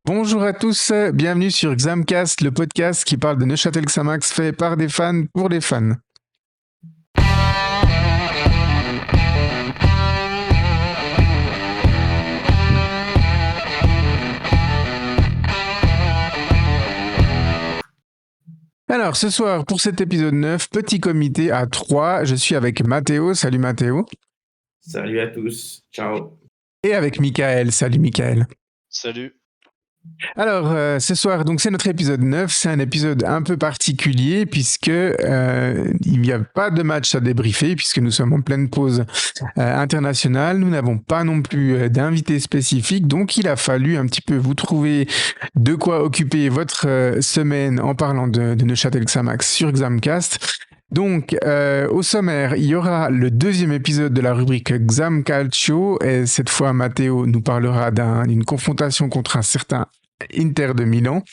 Bonjour à tous, bienvenue sur Xamcast, le podcast qui parle de Neuchâtel Xamax fait par des fans pour des fans. Alors ce soir, pour cet épisode 9, petit comité à 3, je suis avec Mathéo, salut Mathéo, Salut à tous, ciao. et avec Michael, salut Michael. Salut. Alors ce soir, donc c'est notre épisode 9, c'est un épisode un peu particulier puisque il n'y a pas de match à débriefer puisque nous sommes en pleine pause internationale, nous n'avons pas non plus d'invité spécifique, donc il a fallu un petit peu vous trouver de quoi occuper votre semaine en parlant de Neuchâtel Xamax sur Xamcast. Donc, au sommaire, il y aura le deuxième épisode de la rubrique Xam Calcio, et cette fois, Matteo nous parlera d'une confrontation contre un certain Inter de Milan.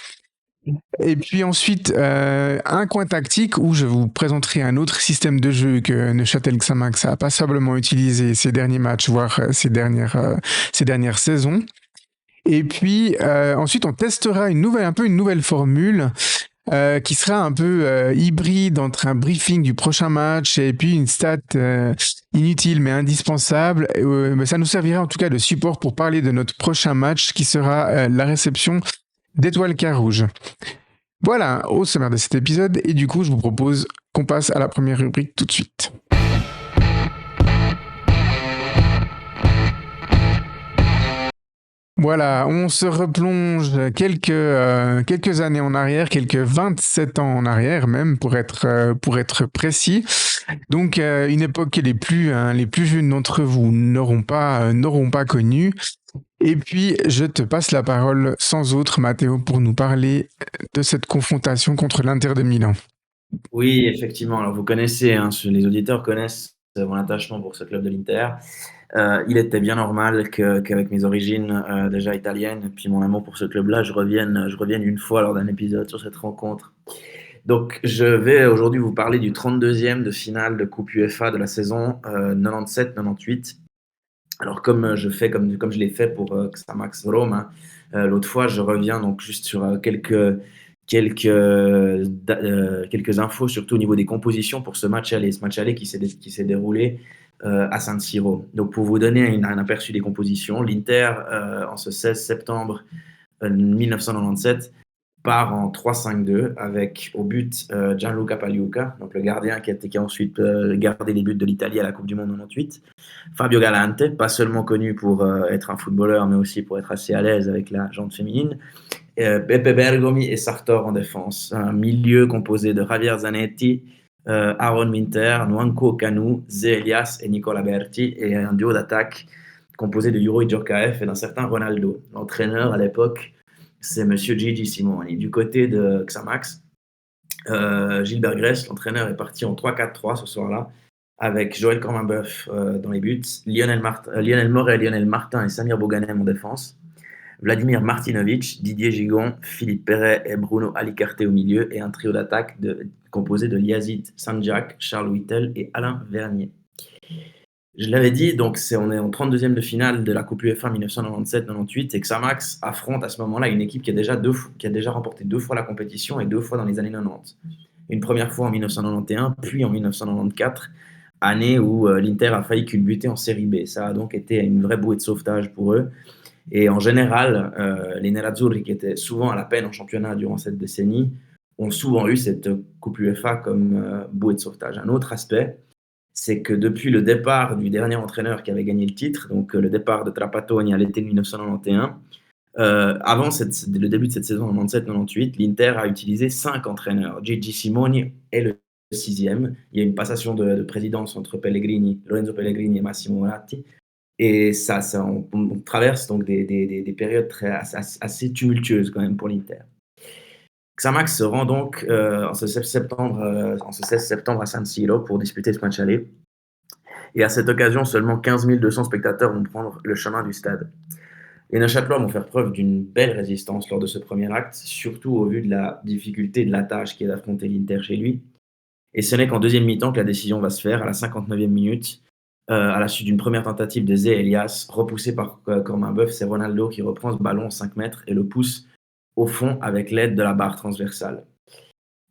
Et puis ensuite, un coin tactique où je vous présenterai un autre système de jeu que Neuchâtel Xamax a passablement utilisé ces derniers matchs, voire ces dernières saisons. Et puis ensuite, on testera une nouvelle formule qui sera un peu hybride entre un briefing du prochain match et puis une stat inutile mais indispensable. Mais ça nous servira en tout cas de support pour parler de notre prochain match qui sera la réception d'Étoile Carouge. Voilà, au sommaire de cet épisode, et du coup, je vous propose qu'on passe à la première rubrique tout de suite. Voilà, on se replonge quelques années en arrière, quelques 27 ans en arrière même, pour être précis. Donc, une époque que les plus jeunes d'entre vous n'auront pas connue. Et puis, je te passe la parole sans autre, Mathéo, pour nous parler de cette confrontation contre l'Inter de Milan. Oui, effectivement, alors vous connaissez, les auditeurs connaissent mon attachement pour ce club de l'Inter. Il était bien normal qu'avec mes origines déjà italiennes, puis mon amour pour ce club-là, je revienne une fois lors d'un épisode sur cette rencontre. Donc, je vais aujourd'hui vous parler du 32e de finale de Coupe UEFA de la saison 97-98. Alors, comme je l'ai fait pour Xamax Rome, l'autre fois, je reviens donc juste sur quelques infos, surtout au niveau des compositions pour ce match aller. Ce match aller qui s'est déroulé à San Siro. Donc, pour vous donner un aperçu des compositions, l'Inter, en ce 16 septembre 1997, part en 3-5-2 avec au but Gianluca Pagliuca, donc le gardien qui a ensuite gardé les buts de l'Italie à la Coupe du Monde 98. Fabio Galante, pas seulement connu pour être un footballeur, mais aussi pour être assez à l'aise avec la jante féminine. Pepe Bergomi et Sartor en défense. Un milieu composé de Javier Zanetti, Aaron Minter, Nwankwo Kanu, Zé Elias et Nicola Berti, et un duo d'attaque composé de Yuri Djorkaeff et d'un certain Ronaldo. L'entraîneur à l'époque, c'est Monsieur Gigi Simoni. Du côté de Xamax, Gilbert Gress, l'entraîneur, est parti en 3-4-3 ce soir-là, avec Joël Corminboeuf dans les buts, Lionel Moret, Lionel Martin et Samir Boganem en défense, Vladimir Martinovic, Didier Gigon, Philippe Perret et Bruno Alicarte au milieu, et un trio d'attaque composé de Yazid Sanjak, Charles Whittel et Alain Vernier. Je l'avais dit, donc on est en 32e de finale de la Coupe UEFA 1997-98 et Xamax affronte à ce moment-là une équipe qui a déjà remporté 2 fois la compétition et 2 fois dans les années 90. Une première fois en 1991, puis en 1994, année où l'Inter a failli culbuter en Série B. Ça a donc été une vraie bouée de sauvetage pour eux. Et en général, les Nerazzurri, qui étaient souvent à la peine en championnat durant cette décennie, ont souvent eu cette Coupe UEFA comme bouée de sauvetage. Un autre aspect, c'est que depuis le départ du dernier entraîneur qui avait gagné le titre, donc le départ de Trapattoni à l'été 1991, avant le début de cette saison 97-98, l'Inter a utilisé 5 entraîneurs. Gigi Simoni est le 6e. Il y a une passation de présidence entre Lorenzo Pellegrini et Massimo Moratti. Et on traverse donc des périodes assez tumultueuses quand même pour l'Inter. Xamax se rend donc en ce 16 septembre à San Siro pour disputer ce match aller. Et à cette occasion, seulement 15 200 spectateurs vont prendre le chemin du stade. Les Neuchâtelois vont faire preuve d'une belle résistance lors de ce premier acte, surtout au vu de la difficulté de la tâche qui est d'affronter l'Inter chez lui. Et ce n'est qu'en deuxième mi-temps que la décision va se faire, à la 59e minute, À la suite d'une première tentative de Zé Elias, repoussé par Cormain-Boeuf, c'est Ronaldo qui reprend ce ballon 5 mètres et le pousse au fond avec l'aide de la barre transversale.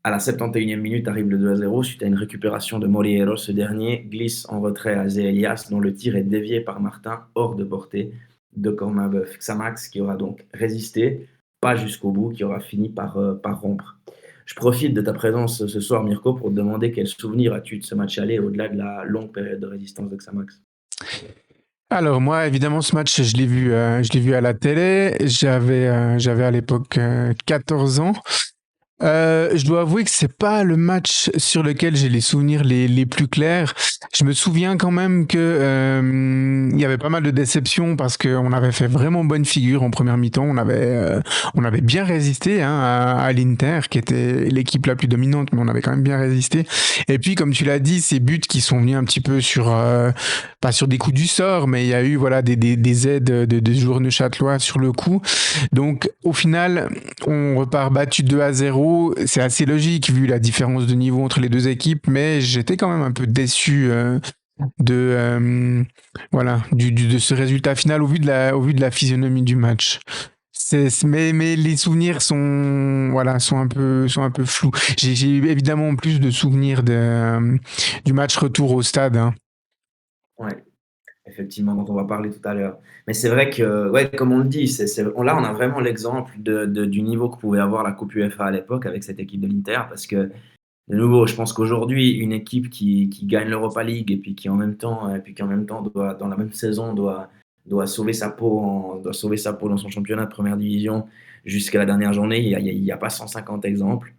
À la 71e minute arrive le 2-0 suite à une récupération de Moriero. Ce dernier glisse en retrait à Zé Elias, dont le tir est dévié par Martin hors de portée de Cormain-Boeuf. Xamax qui aura donc résisté, pas jusqu'au bout, qui aura fini par rompre. Je profite de ta présence ce soir, Mirko, pour te demander quel souvenir as-tu de ce match aller au-delà de la longue période de résistance de Xamax. Alors moi, évidemment, ce match, je l'ai vu à la télé. J'avais à l'époque 14 ans. Je dois avouer que c'est pas le match sur lequel j'ai les souvenirs les plus clairs. Je me souviens quand même que il y avait pas mal de déceptions parce qu'on avait fait vraiment bonne figure en première mi-temps. On avait bien résisté hein, à l'Inter, qui était l'équipe la plus dominante, mais on avait quand même bien résisté. Et puis, comme tu l'as dit, ces buts qui sont venus un petit peu sur pas sur des coups du sort, mais il y a eu voilà des aides de joueurs neuchâtelois sur le coup. Donc, au final, on repart battu 2-0. C'est assez logique vu la différence de niveau entre les deux équipes, mais j'étais quand même un peu déçu voilà, de ce résultat final au vu de la physionomie du match. Mais les souvenirs sont un peu flous. J'ai évidemment plus de souvenirs du match retour au stade. Hein. Ouais, effectivement, dont on va parler tout à l'heure. Mais c'est vrai que, ouais, comme on le dit, là, on a vraiment l'exemple du niveau que pouvait avoir la Coupe UEFA à l'époque avec cette équipe de l'Inter, parce que, de nouveau, je pense qu'aujourd'hui, une équipe qui gagne l'Europa League et puis qui en même temps, doit, dans la même saison, doit sauver sa peau dans son championnat de première division jusqu'à la dernière journée, il y a pas 150 exemples.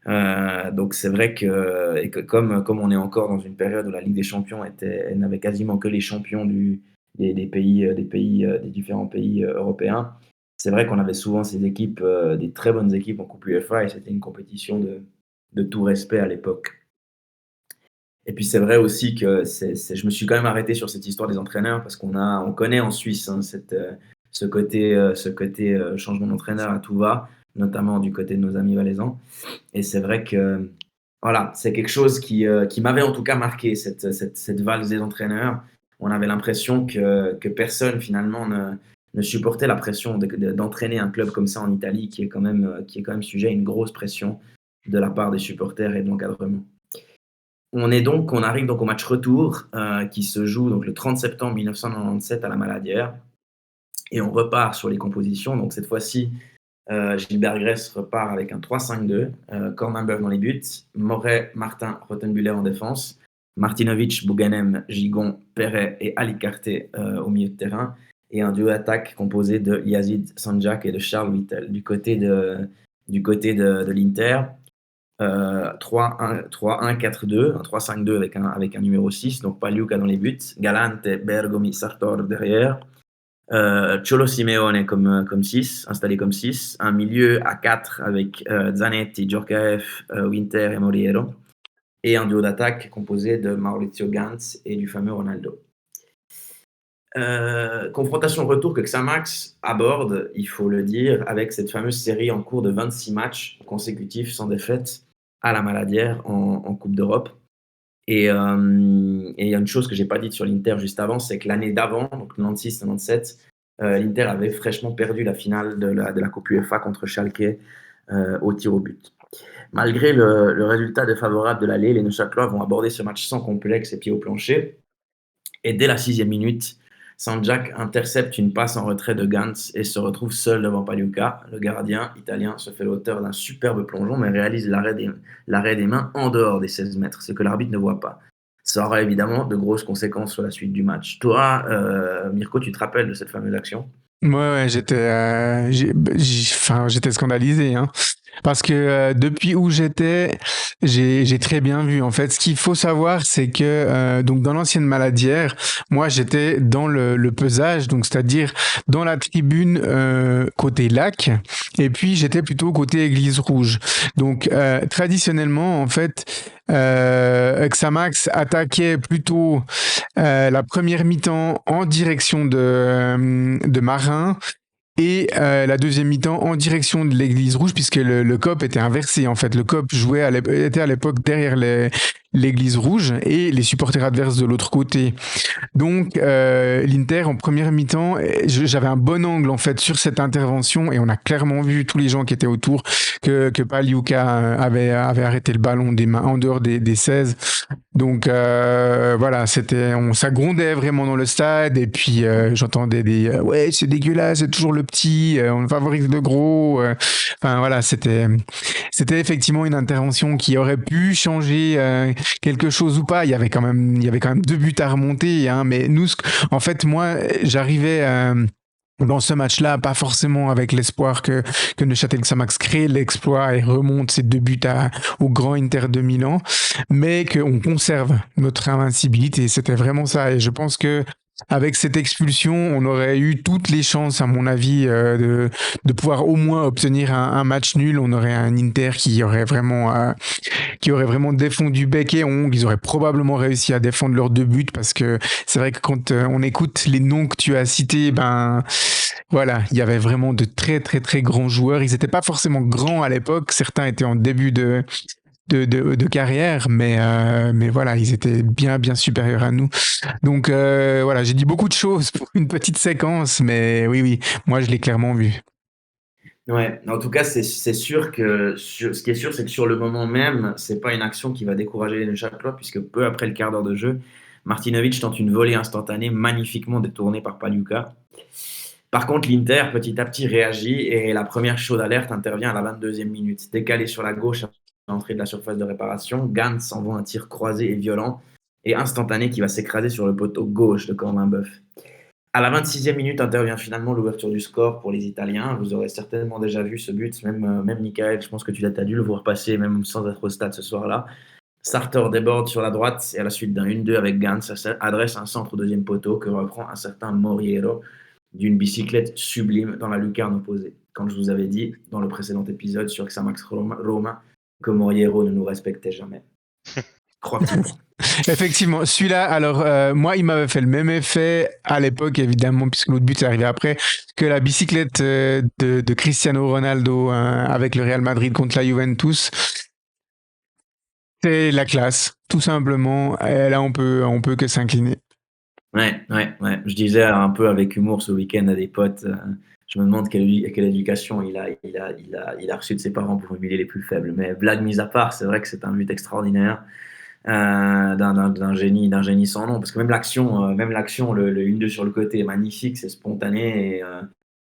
Donc c'est vrai que comme on est encore dans une période où la Ligue des Champions elle n'avait quasiment que les champions des différents pays européens, c'est vrai qu'on avait souvent ces équipes, des très bonnes équipes en Coupe UEFA, et c'était une compétition de tout respect à l'époque. Et puis c'est vrai aussi que je me suis quand même arrêté sur cette histoire des entraîneurs parce on connaît en Suisse hein, ce côté changement d'entraîneur à tout va, notamment du côté de nos amis valaisans. Et c'est vrai que voilà, c'est quelque chose qui m'avait en tout cas marqué, cette valse des entraîneurs. On avait l'impression que personne finalement ne supportait la pression d'entraîner un club comme ça en Italie, qui est quand même sujet à une grosse pression de la part des supporters et de l'encadrement. On arrive donc au match retour qui se joue donc le 30 septembre 1997 à la Maladière, et on repart sur les compositions. Donc cette fois-ci, Gilbert Gress repart avec un 3-5-2, Cormain-Boeuf dans les buts, Moret, Martin, Rottenbuehler en défense, Martinovic, Bouganem, Gigon, Perret et Ali Carté au milieu de terrain, et un duo d'attaque composé de Yazid Sanjak et de Charles Wittel. Du côté de l'Inter, 3-1-4-2, un 3-5-2 avec un numéro 6, donc Pagliuca dans les buts, Galante, Bergomi, Sartor derrière, Cholo Simeone comme 6, installé comme 6, un milieu à 4 avec Zanetti, Djorkaeff, Winter et Moriero, et un duo d'attaque composé de Maurizio Gantz et du fameux Ronaldo. Confrontation retour que Xamax aborde, il faut le dire, avec cette fameuse série en cours de 26 matchs consécutifs sans défaite à la Maladière en Coupe d'Europe. Et il y a une chose que j'ai pas dite sur l'Inter juste avant, c'est que l'année d'avant, donc 96-97, l'Inter avait fraîchement perdu la finale de la Coupe UEFA contre Schalke au tir au but. Malgré le résultat défavorable de l'aller, les Neuchâtelois vont aborder ce match sans complexe et pied au plancher. Et dès la 6e minute, Sanjak intercepte une passe en retrait de Gantz et se retrouve seul devant Pagliuca. Le gardien italien se fait l'auteur d'un superbe plongeon, mais réalise l'arrêt des mains en dehors des 16 mètres, ce que l'arbitre ne voit pas. Ça aura évidemment de grosses conséquences sur la suite du match. Toi, Mirko, tu te rappelles de cette fameuse action ? Ouais, j'étais scandalisé, hein. Parce que depuis où j'étais, j'ai très bien vu. En fait, ce qu'il faut savoir, c'est que donc dans l'ancienne Maladière, moi j'étais dans le pesage, donc c'est-à-dire dans la tribune côté lac, et puis j'étais plutôt côté Église Rouge. Donc traditionnellement, en fait, Xamax attaquait plutôt la première mi-temps en direction de Marin, et la deuxième mi-temps en direction de l'Église Rouge, puisque le COP était inversé en fait. Le COP était à l'époque derrière l'église rouge et les supporters adverses de l'autre côté. Donc l'Inter en première mi-temps, j'avais un bon angle en fait sur cette intervention et on a clairement vu tous les gens qui étaient autour que Pagliuca avait arrêté le ballon des mains en dehors des 16. Donc voilà, ça grondait vraiment dans le stade et puis j'entendais des ouais c'est dégueulasse, c'est toujours le petit, on favorise le gros. Enfin voilà, c'était effectivement une intervention qui aurait pu changer quelque chose ou pas. Il y avait quand même 2 buts à remonter, hein, mais nous, en fait, moi, j'arrivais dans ce match-là, pas forcément avec l'espoir que Neuchâtel Xamax crée l'exploit et remonte ces 2 buts au grand Inter de Milan, mais qu'on conserve notre invincibilité. C'était vraiment ça. Et je pense que avec cette expulsion, on aurait eu toutes les chances, à mon avis, de pouvoir au moins obtenir un match nul. On aurait un Inter qui aurait vraiment défendu bec et ongles. Ils auraient probablement réussi à défendre leurs 2 buts parce que c'est vrai que quand on écoute les noms que tu as cités, ben voilà, il y avait vraiment de très très très grands joueurs. Ils n'étaient pas forcément grands à l'époque. Certains étaient en début de carrière, mais voilà, ils étaient bien supérieurs à nous. Donc voilà, j'ai dit beaucoup de choses pour une petite séquence, mais oui, moi je l'ai clairement vu. Ouais, en tout cas, c'est sûr que ce qui est sûr, c'est que sur le moment même, c'est pas une action qui va décourager les Neuchâtelois, puisque peu après le quart d'heure de jeu, Martinovic tente une volée instantanée magnifiquement détournée par Pagliuca. Par contre, l'Inter, petit à petit, réagit et la première chaude d'alerte intervient à la 22e minute. Décalé sur la gauche à l'entrée de la surface de réparation, Gantz envoie un tir croisé et violent et instantané qui va s'écraser sur le poteau gauche de Corbin Boeuf. À la 26e minute intervient finalement l'ouverture du score pour les Italiens. Vous aurez certainement déjà vu ce but, même Michael, je pense que tu as dû le voir passer, même sans être au stade ce soir-là. Sartor déborde sur la droite et à la suite d'un 1-2 avec Gantz, adresse un centre au deuxième poteau que reprend un certain Moriero d'une bicyclette sublime dans la lucarne opposée. Quand je vous avais dit dans le précédent épisode sur Xamax Roma que Moriero ne nous respectait jamais. 3 petits points. Effectivement, celui-là, alors moi, il m'avait fait le même effet à l'époque, évidemment, puisque l'autre but est arrivé après, que la bicyclette de Cristiano Ronaldo avec le Real Madrid contre la Juventus. C'est la classe, tout simplement. Et là, on peut que s'incliner. Ouais. Je disais un peu avec humour ce week-end à des potes, je me demande quelle éducation il a reçu de ses parents pour humilier les plus faibles. Mais blague mise à part, c'est vrai que c'est un but extraordinaire. D'un génie sans nom, parce que même l'action, le 1-2 sur le côté est magnifique, c'est spontané, et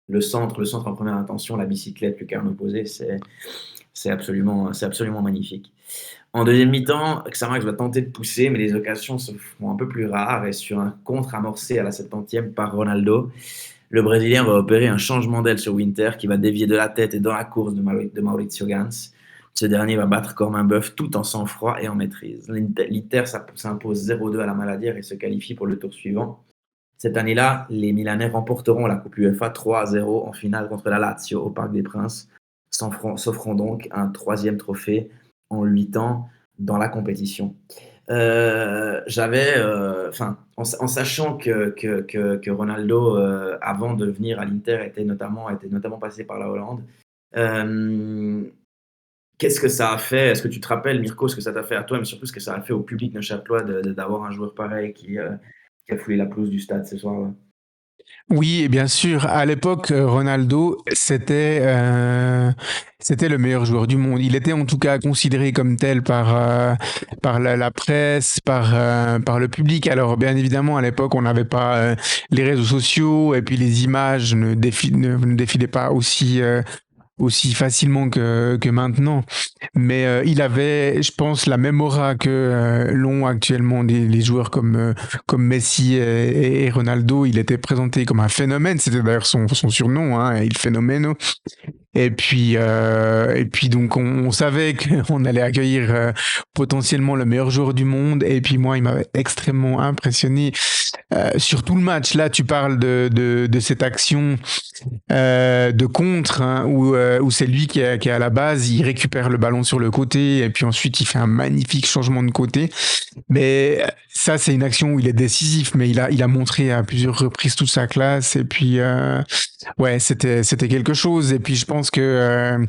le centre en première intention, la bicyclette, lucarne opposée, c'est absolument magnifique. En deuxième mi-temps, Xamax va tenter de pousser, mais les occasions se font un peu plus rares, et sur un contre amorcé à la 70e par Ronaldo, le Brésilien va opérer un changement d'aile sur Winter qui va dévier de la tête et dans la course de Maurizio Gantz. Ce dernier va battre Corbin Boeuf tout en sang-froid et en maîtrise. L'Inter s'impose 0-2 à la Maladière et se qualifie pour le tour suivant. Cette année-là, les Milanais remporteront la Coupe UEFA 3-0 en finale contre la Lazio au Parc des Princes, s'offrant donc un 3e trophée en 8 ans dans la compétition. En sachant que Ronaldo, avant de venir à l'Inter, était notamment passé par la Hollande, qu'est-ce que ça a fait? Est-ce que tu te rappelles, Mirko, ce que ça t'a fait à toi, mais surtout ce que ça a fait au public neuchâtelois d'avoir un joueur pareil qui a foulé la pelouse du stade ce soir-là? Oui, et bien sûr, à l'époque, Ronaldo, c'était le meilleur joueur du monde. Il était en tout cas considéré comme tel par la presse, par le public. Alors, bien évidemment, à l'époque, on n'avait pas les réseaux sociaux et puis les images ne défilaient pas aussi facilement que maintenant. Mais il avait, je pense, la même aura que l'ont actuellement les joueurs comme Messi et Ronaldo. Il était présenté comme un phénomène. C'était d'ailleurs son surnom, hein, Il Fenomeno. Et puis donc on savait qu'on allait accueillir potentiellement le meilleur joueur du monde. Et puis moi, il m'avait extrêmement impressionné sur tout le match. Là, tu parles de cette action de contre, hein, où c'est lui qui est à la base. Il récupère le ballon sur le côté et puis ensuite il fait un magnifique changement de côté. Mais ça, c'est une action où il est décisif, mais il a montré à plusieurs reprises toute sa classe. Et puis ouais, c'était quelque chose. Et puis je pense que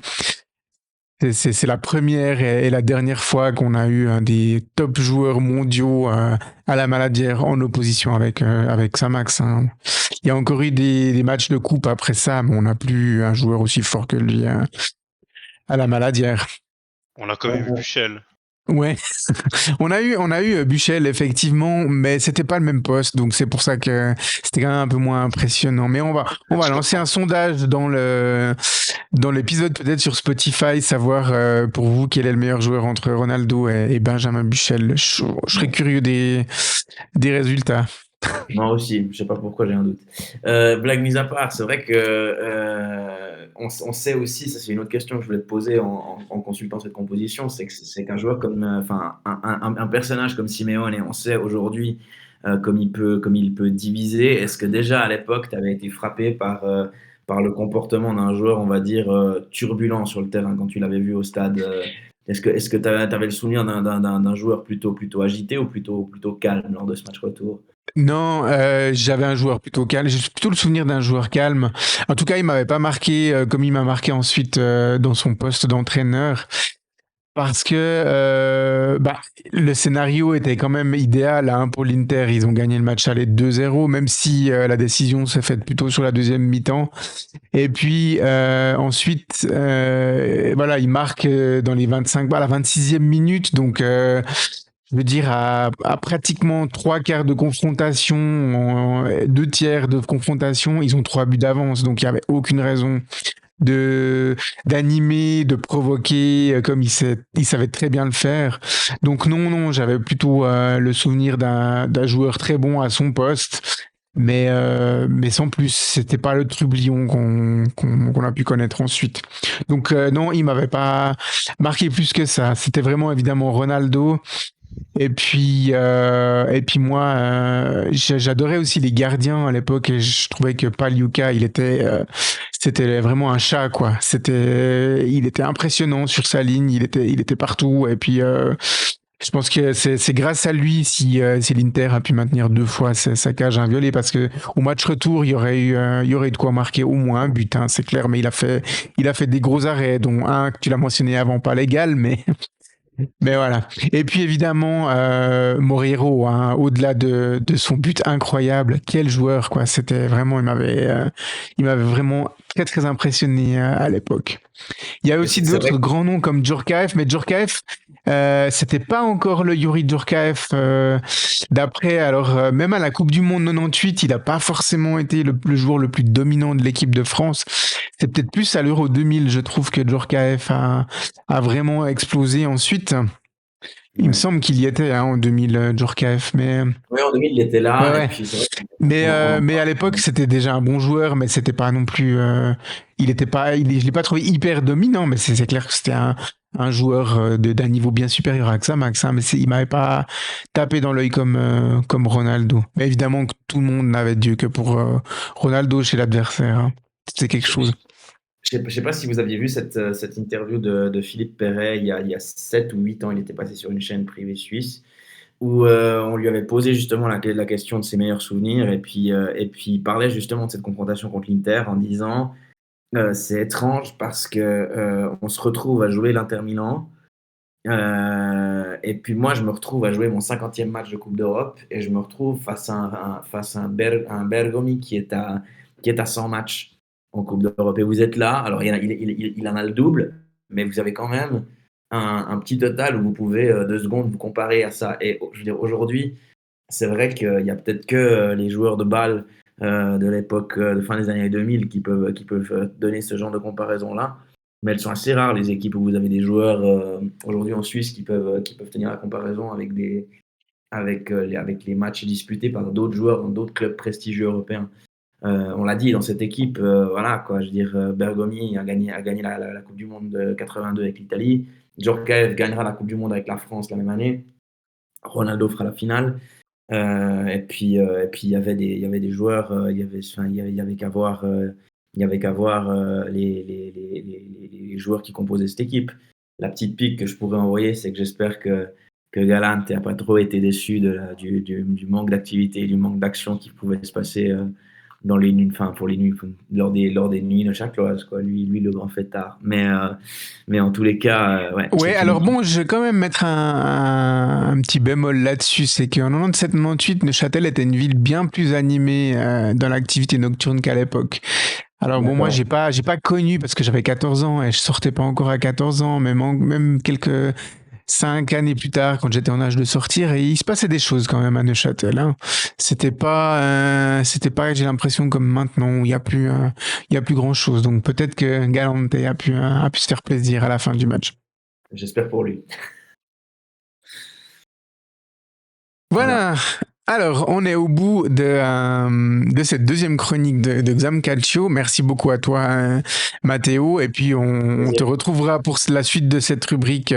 C'est la première et la dernière fois qu'on a eu un des top joueurs mondiaux à la Maladière en opposition avec Samax, hein. Il y a encore eu des matchs de coupe après ça, mais on n'a plus eu un joueur aussi fort que lui à la Maladière. On a quand même eu Buchel. Ouais, on a eu Buchel effectivement, mais c'était pas le même poste, donc c'est pour ça que c'était quand même un peu moins impressionnant. Mais on va lancer un sondage dans l'épisode peut-être sur Spotify, savoir pour vous quel est le meilleur joueur entre Ronaldo et Benjamin Buchel. Je serais curieux des résultats. Moi aussi, je sais pas pourquoi j'ai un doute. Blague mise à part, c'est vrai que on sait aussi, ça c'est une autre question que je voulais te poser en consultant cette composition, c'est qu'un joueur comme, enfin un personnage comme Simeone, on sait aujourd'hui comme il peut diviser. Est-ce que déjà à l'époque, tu avais été frappé par le comportement d'un joueur, on va dire turbulent sur le terrain quand tu l'avais vu au stade? Est-ce que tu avais le souvenir d'un joueur plutôt agité ou plutôt calme lors de ce match retour? Non, j'avais un joueur plutôt calme. J'ai plutôt le souvenir d'un joueur calme. En tout cas, il m'avait pas marqué comme il m'a marqué ensuite dans son poste d'entraîneur. Parce que le scénario était quand même idéal hein, pour l'Inter. Ils ont gagné le match aller 2-0, même si la décision s'est faite plutôt sur la deuxième mi-temps. Et puis ensuite, voilà, il marque dans les 25, la 26e minute. Donc, je veux dire, à pratiquement trois quarts de confrontation, deux tiers de confrontation, ils ont 3 buts d'avance. Donc, il n'y avait aucune raison d'animer, de provoquer, comme il savait très bien le faire. Donc non, j'avais plutôt le souvenir d'un joueur très bon à son poste, mais sans plus. C'était pas le trublion qu'on a pu connaître ensuite. Donc non, il m'avait pas marqué plus que ça. C'était vraiment évidemment Ronaldo. Et puis moi, j'adorais aussi les gardiens à l'époque et je trouvais que Paliuka, c'était vraiment un chat quoi. Il était impressionnant sur sa ligne, il était partout et puis je pense que c'est grâce à lui si l'Inter a pu maintenir 2 fois sa cage inviolée parce que au match retour il y aurait eu de quoi marquer au moins un but, hein, c'est clair. Mais il a fait des gros arrêts, dont un que tu l'as mentionné avant, pas légal, mais voilà. Et puis évidemment, Moreiro, hein, au-delà de son but incroyable, quel joueur, quoi. C'était vraiment, il m'avait vraiment très très impressionné à l'époque. Il y a aussi C'est vrai d'autres grands noms comme Djorkaeff, mais Djorkaeff, c'était pas encore le Yuri Djorkaeff d'après. Alors même à la Coupe du Monde 98, il a pas forcément été le joueur le plus dominant de l'équipe de France. C'est peut-être plus à l'Euro 2000, je trouve que Djorkaeff a vraiment explosé ensuite. Il me Ouais. semble qu'il y était hein, en 2000, Djorkaeff, mais Ouais, en 2000, il était ouais, là, et ouais. puis c'est vrai Mais à l'époque, c'était déjà un bon joueur, mais c'était pas non plus. Il était pas. Je l'ai pas trouvé hyper dominant, mais c'est clair que c'était un joueur d'un niveau bien supérieur à Xamax, hein, mais il m'avait pas tapé dans l'œil comme Ronaldo. Mais évidemment que tout le monde n'avait Dieu que pour Ronaldo chez l'adversaire, hein. C'était quelque je chose. je sais pas si vous aviez vu cette interview de Philippe Perret il y a 7 ou 8 ans, il était passé sur une chaîne privée suisse, où on lui avait posé justement la question de ses meilleurs souvenirs, et puis il parlait justement de cette confrontation contre l'Inter en disant c'est étrange parce que on se retrouve à jouer l'Inter Milan, et puis moi je me retrouve à jouer mon 50e match de Coupe d'Europe, et je me retrouve face à un Bergomi qui est à 100 matchs en Coupe d'Europe, et vous êtes là, alors il en a le double, mais vous avez quand même un petit total où vous pouvez 2 secondes vous comparer à ça. Et je veux dire, aujourd'hui, c'est vrai qu'il y a peut-être que les joueurs de balle de l'époque de fin des années 2000 qui peuvent donner ce genre de comparaison-là. Mais elles sont assez rares, les équipes où vous avez des joueurs aujourd'hui en Suisse qui peuvent tenir la comparaison avec les matchs disputés par d'autres joueurs dans d'autres clubs prestigieux européens. On l'a dit dans cette équipe, voilà quoi. Je veux dire, Bergomi a gagné la Coupe du Monde de 82 avec l'Italie. Djorkaeff gagnera la Coupe du Monde avec la France la même année. Ronaldo fera la finale. Et puis il y avait des joueurs, enfin, il y avait qu'à voir, les joueurs qui composaient cette équipe. La petite pique que je pourrais envoyer, c'est que j'espère que Galante n'a pas trop été déçu du manque d'activité et du manque d'action qui pouvait se passer dans les nuits, enfin pour les nuits, lors des nuits de Châteloise, quoi. Lui le grand fêtard. Mais en tous les cas, ouais. Ouais, alors bon, je vais quand même mettre un petit bémol là-dessus, c'est qu'en 97-98, Neuchâtel était une ville bien plus animée dans l'activité nocturne qu'à l'époque. Alors bon, moi j'ai pas connu parce que j'avais 14 ans et je sortais pas encore à 14 ans, même quelques 5 années plus tard quand j'étais en âge de sortir, et il se passait des choses quand même à Neuchâtel, hein. C'était pas j'ai l'impression comme maintenant où il y a plus grand chose. Donc peut-être que Galante a pu se faire plaisir à la fin du match. J'espère pour lui. Voilà. Alors, on est au bout de cette deuxième chronique de Xam Calcio. Merci beaucoup à toi, Mathéo. Et puis, on te retrouvera pour la suite de cette rubrique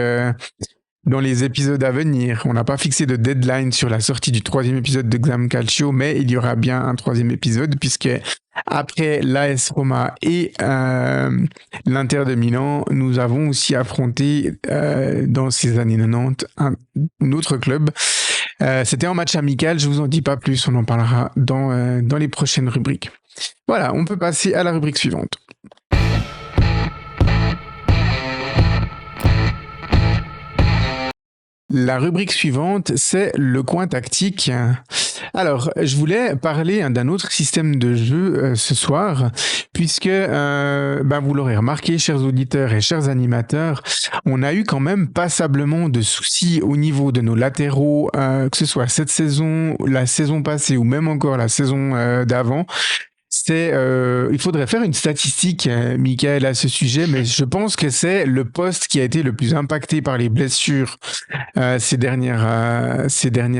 dans les épisodes à venir. On n'a pas fixé de deadline sur la sortie du 3e épisode de Xam Calcio, mais il y aura bien un 3e épisode, puisque après l'AS Roma et l'Inter de Milan, nous avons aussi affronté dans ces années 90 un autre club. C'était un match amical, je vous en dis pas plus, on en parlera dans les prochaines rubriques. Voilà, on peut passer à la rubrique suivante. La rubrique suivante, c'est le coin tactique. Alors, je voulais parler d'un autre système de jeu ce soir, puisque vous l'aurez remarqué, chers auditeurs et chers animateurs, on a eu quand même passablement de soucis au niveau de nos latéraux, que ce soit cette saison, la saison passée ou même encore la saison d'avant. Il faudrait faire une statistique, Michael, à ce sujet, mais je pense que c'est le poste qui a été le plus impacté par les blessures ces dernières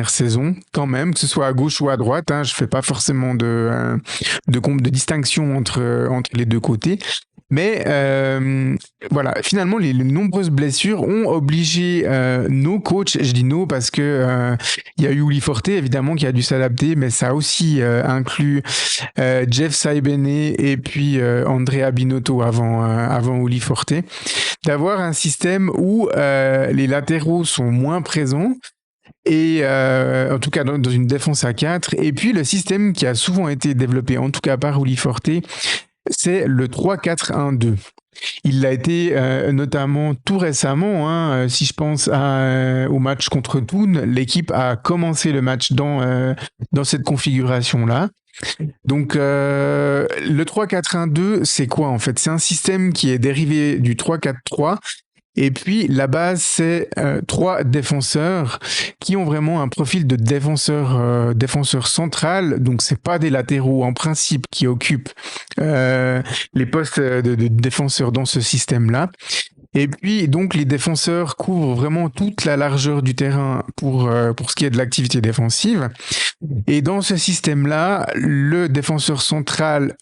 saisons, quand même, que ce soit à gauche ou à droite. Hein, je fais pas forcément de distinction entre les deux côtés. Mais voilà, finalement, les nombreuses blessures ont obligé nos coachs, je dis nos parce que il y a eu Uli Forte, évidemment, qui a dû s'adapter, mais ça a aussi inclus Jeff Saibene et puis Andrea Binotto avant Uli Forte, d'avoir un système où les latéraux sont moins présents, et en tout cas dans une défense à 4, et puis le système qui a souvent été développé, en tout cas par Uli Forte, c'est le 3-4-1-2. Il l'a été notamment tout récemment, hein, si je pense au match contre Thun, l'équipe a commencé le match dans cette configuration-là. Donc le 3-4-1-2, c'est quoi en fait? C'est un système qui est dérivé du 3-4-3. Et puis, la base, c'est 3 défenseurs qui ont vraiment un profil de défenseur central. Donc, c'est pas des latéraux en principe qui occupent les postes de défenseurs dans ce système-là. Et puis, donc, les défenseurs couvrent vraiment toute la largeur du terrain pour ce qui est de l'activité défensive. Et dans ce système-là, le défenseur central,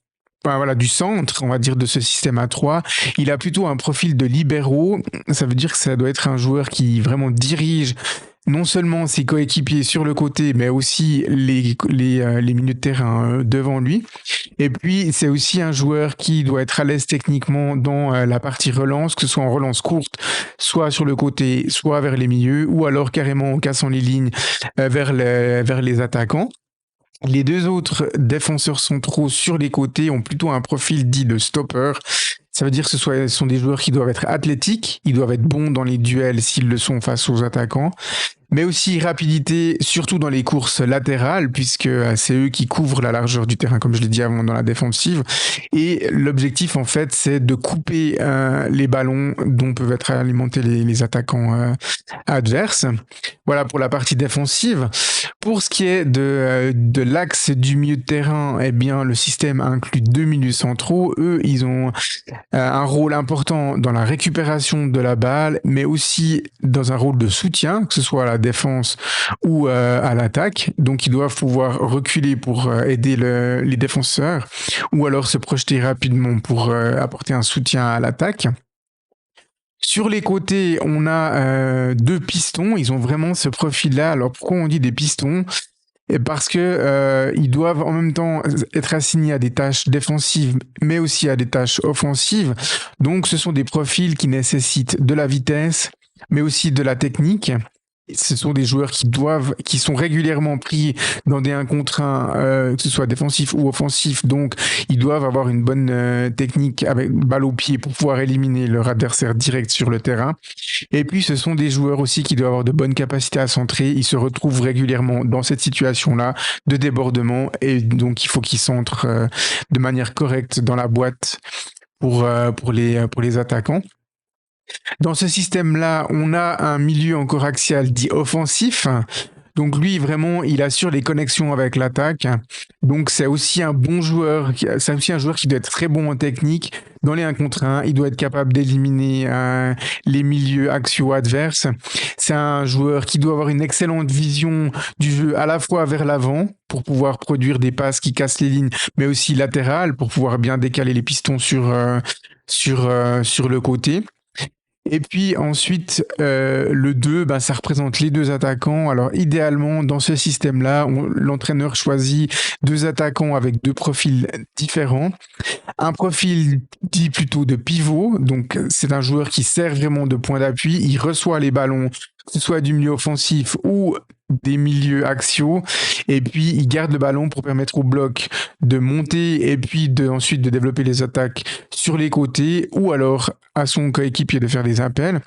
du centre, on va dire, de ce système à 3, il a plutôt un profil de libéraux. Ça veut dire que ça doit être un joueur qui vraiment dirige non seulement ses coéquipiers sur le côté, mais aussi les milieux de terrain devant lui. Et puis, c'est aussi un joueur qui doit être à l'aise techniquement dans la partie relance, que ce soit en relance courte, soit sur le côté, soit vers les milieux, ou alors carrément en cassant les lignes vers les attaquants. Les 2 autres défenseurs centraux sur les côtés ont plutôt un profil dit de stopper. Ça veut dire que ce sont des joueurs qui doivent être athlétiques, ils doivent être bons dans les duels s'ils le sont face aux attaquants, mais aussi rapidité, surtout dans les courses latérales, puisque c'est eux qui couvrent la largeur du terrain, comme je l'ai dit avant, dans la défensive. Et l'objectif, en fait, c'est de couper les ballons dont peuvent être alimentés les attaquants adverses. Voilà pour la partie défensive. Pour ce qui est de l'axe du milieu de terrain, eh bien, le système inclut 2 milieux centraux. Eux, ils ont un rôle important dans la récupération de la balle, mais aussi dans un rôle de soutien, que ce soit à la défense ou à l'attaque. Donc, ils doivent pouvoir reculer pour aider les défenseurs, ou alors se projeter rapidement pour apporter un soutien à l'attaque. Sur les côtés, on a 2 pistons. Ils ont vraiment ce profil-là. Alors, pourquoi on dit des pistons ? Parce que ils doivent en même temps être assignés à des tâches défensives, mais aussi à des tâches offensives. Donc, ce sont des profils qui nécessitent de la vitesse, mais aussi de la technique. Ce sont des joueurs qui sont régulièrement pris dans des 1 contre 1, que ce soit défensif ou offensif. Donc, ils doivent avoir une bonne technique avec balle au pied pour pouvoir éliminer leur adversaire direct sur le terrain. Et puis, ce sont des joueurs aussi qui doivent avoir de bonnes capacités à centrer. Ils se retrouvent régulièrement dans cette situation-là de débordement. Et donc, il faut qu'ils centrent de manière correcte dans la boîte pour les attaquants. Dans ce système-là, on a un milieu encore axial dit offensif. Donc lui, vraiment, il assure les connexions avec l'attaque. Donc c'est aussi un bon joueur, c'est aussi un joueur qui doit être très bon en technique. Dans les 1 contre 1, il doit être capable d'éliminer les milieux axiaux adverses. C'est un joueur qui doit avoir une excellente vision du jeu à la fois vers l'avant pour pouvoir produire des passes qui cassent les lignes, mais aussi latérales pour pouvoir bien décaler les pistons sur le côté. Et puis ensuite, le 2, ça représente les 2 attaquants. Alors idéalement, dans ce système-là, l'entraîneur choisit 2 attaquants avec 2 profils différents. Un profil dit plutôt de pivot, donc c'est un joueur qui sert vraiment de point d'appui. Il reçoit les ballons, que ce soit du milieu offensif ou des milieux axiaux, et puis il garde le ballon pour permettre au bloc de monter et puis ensuite de développer les attaques sur les côtés, ou alors à son coéquipier de faire des appels.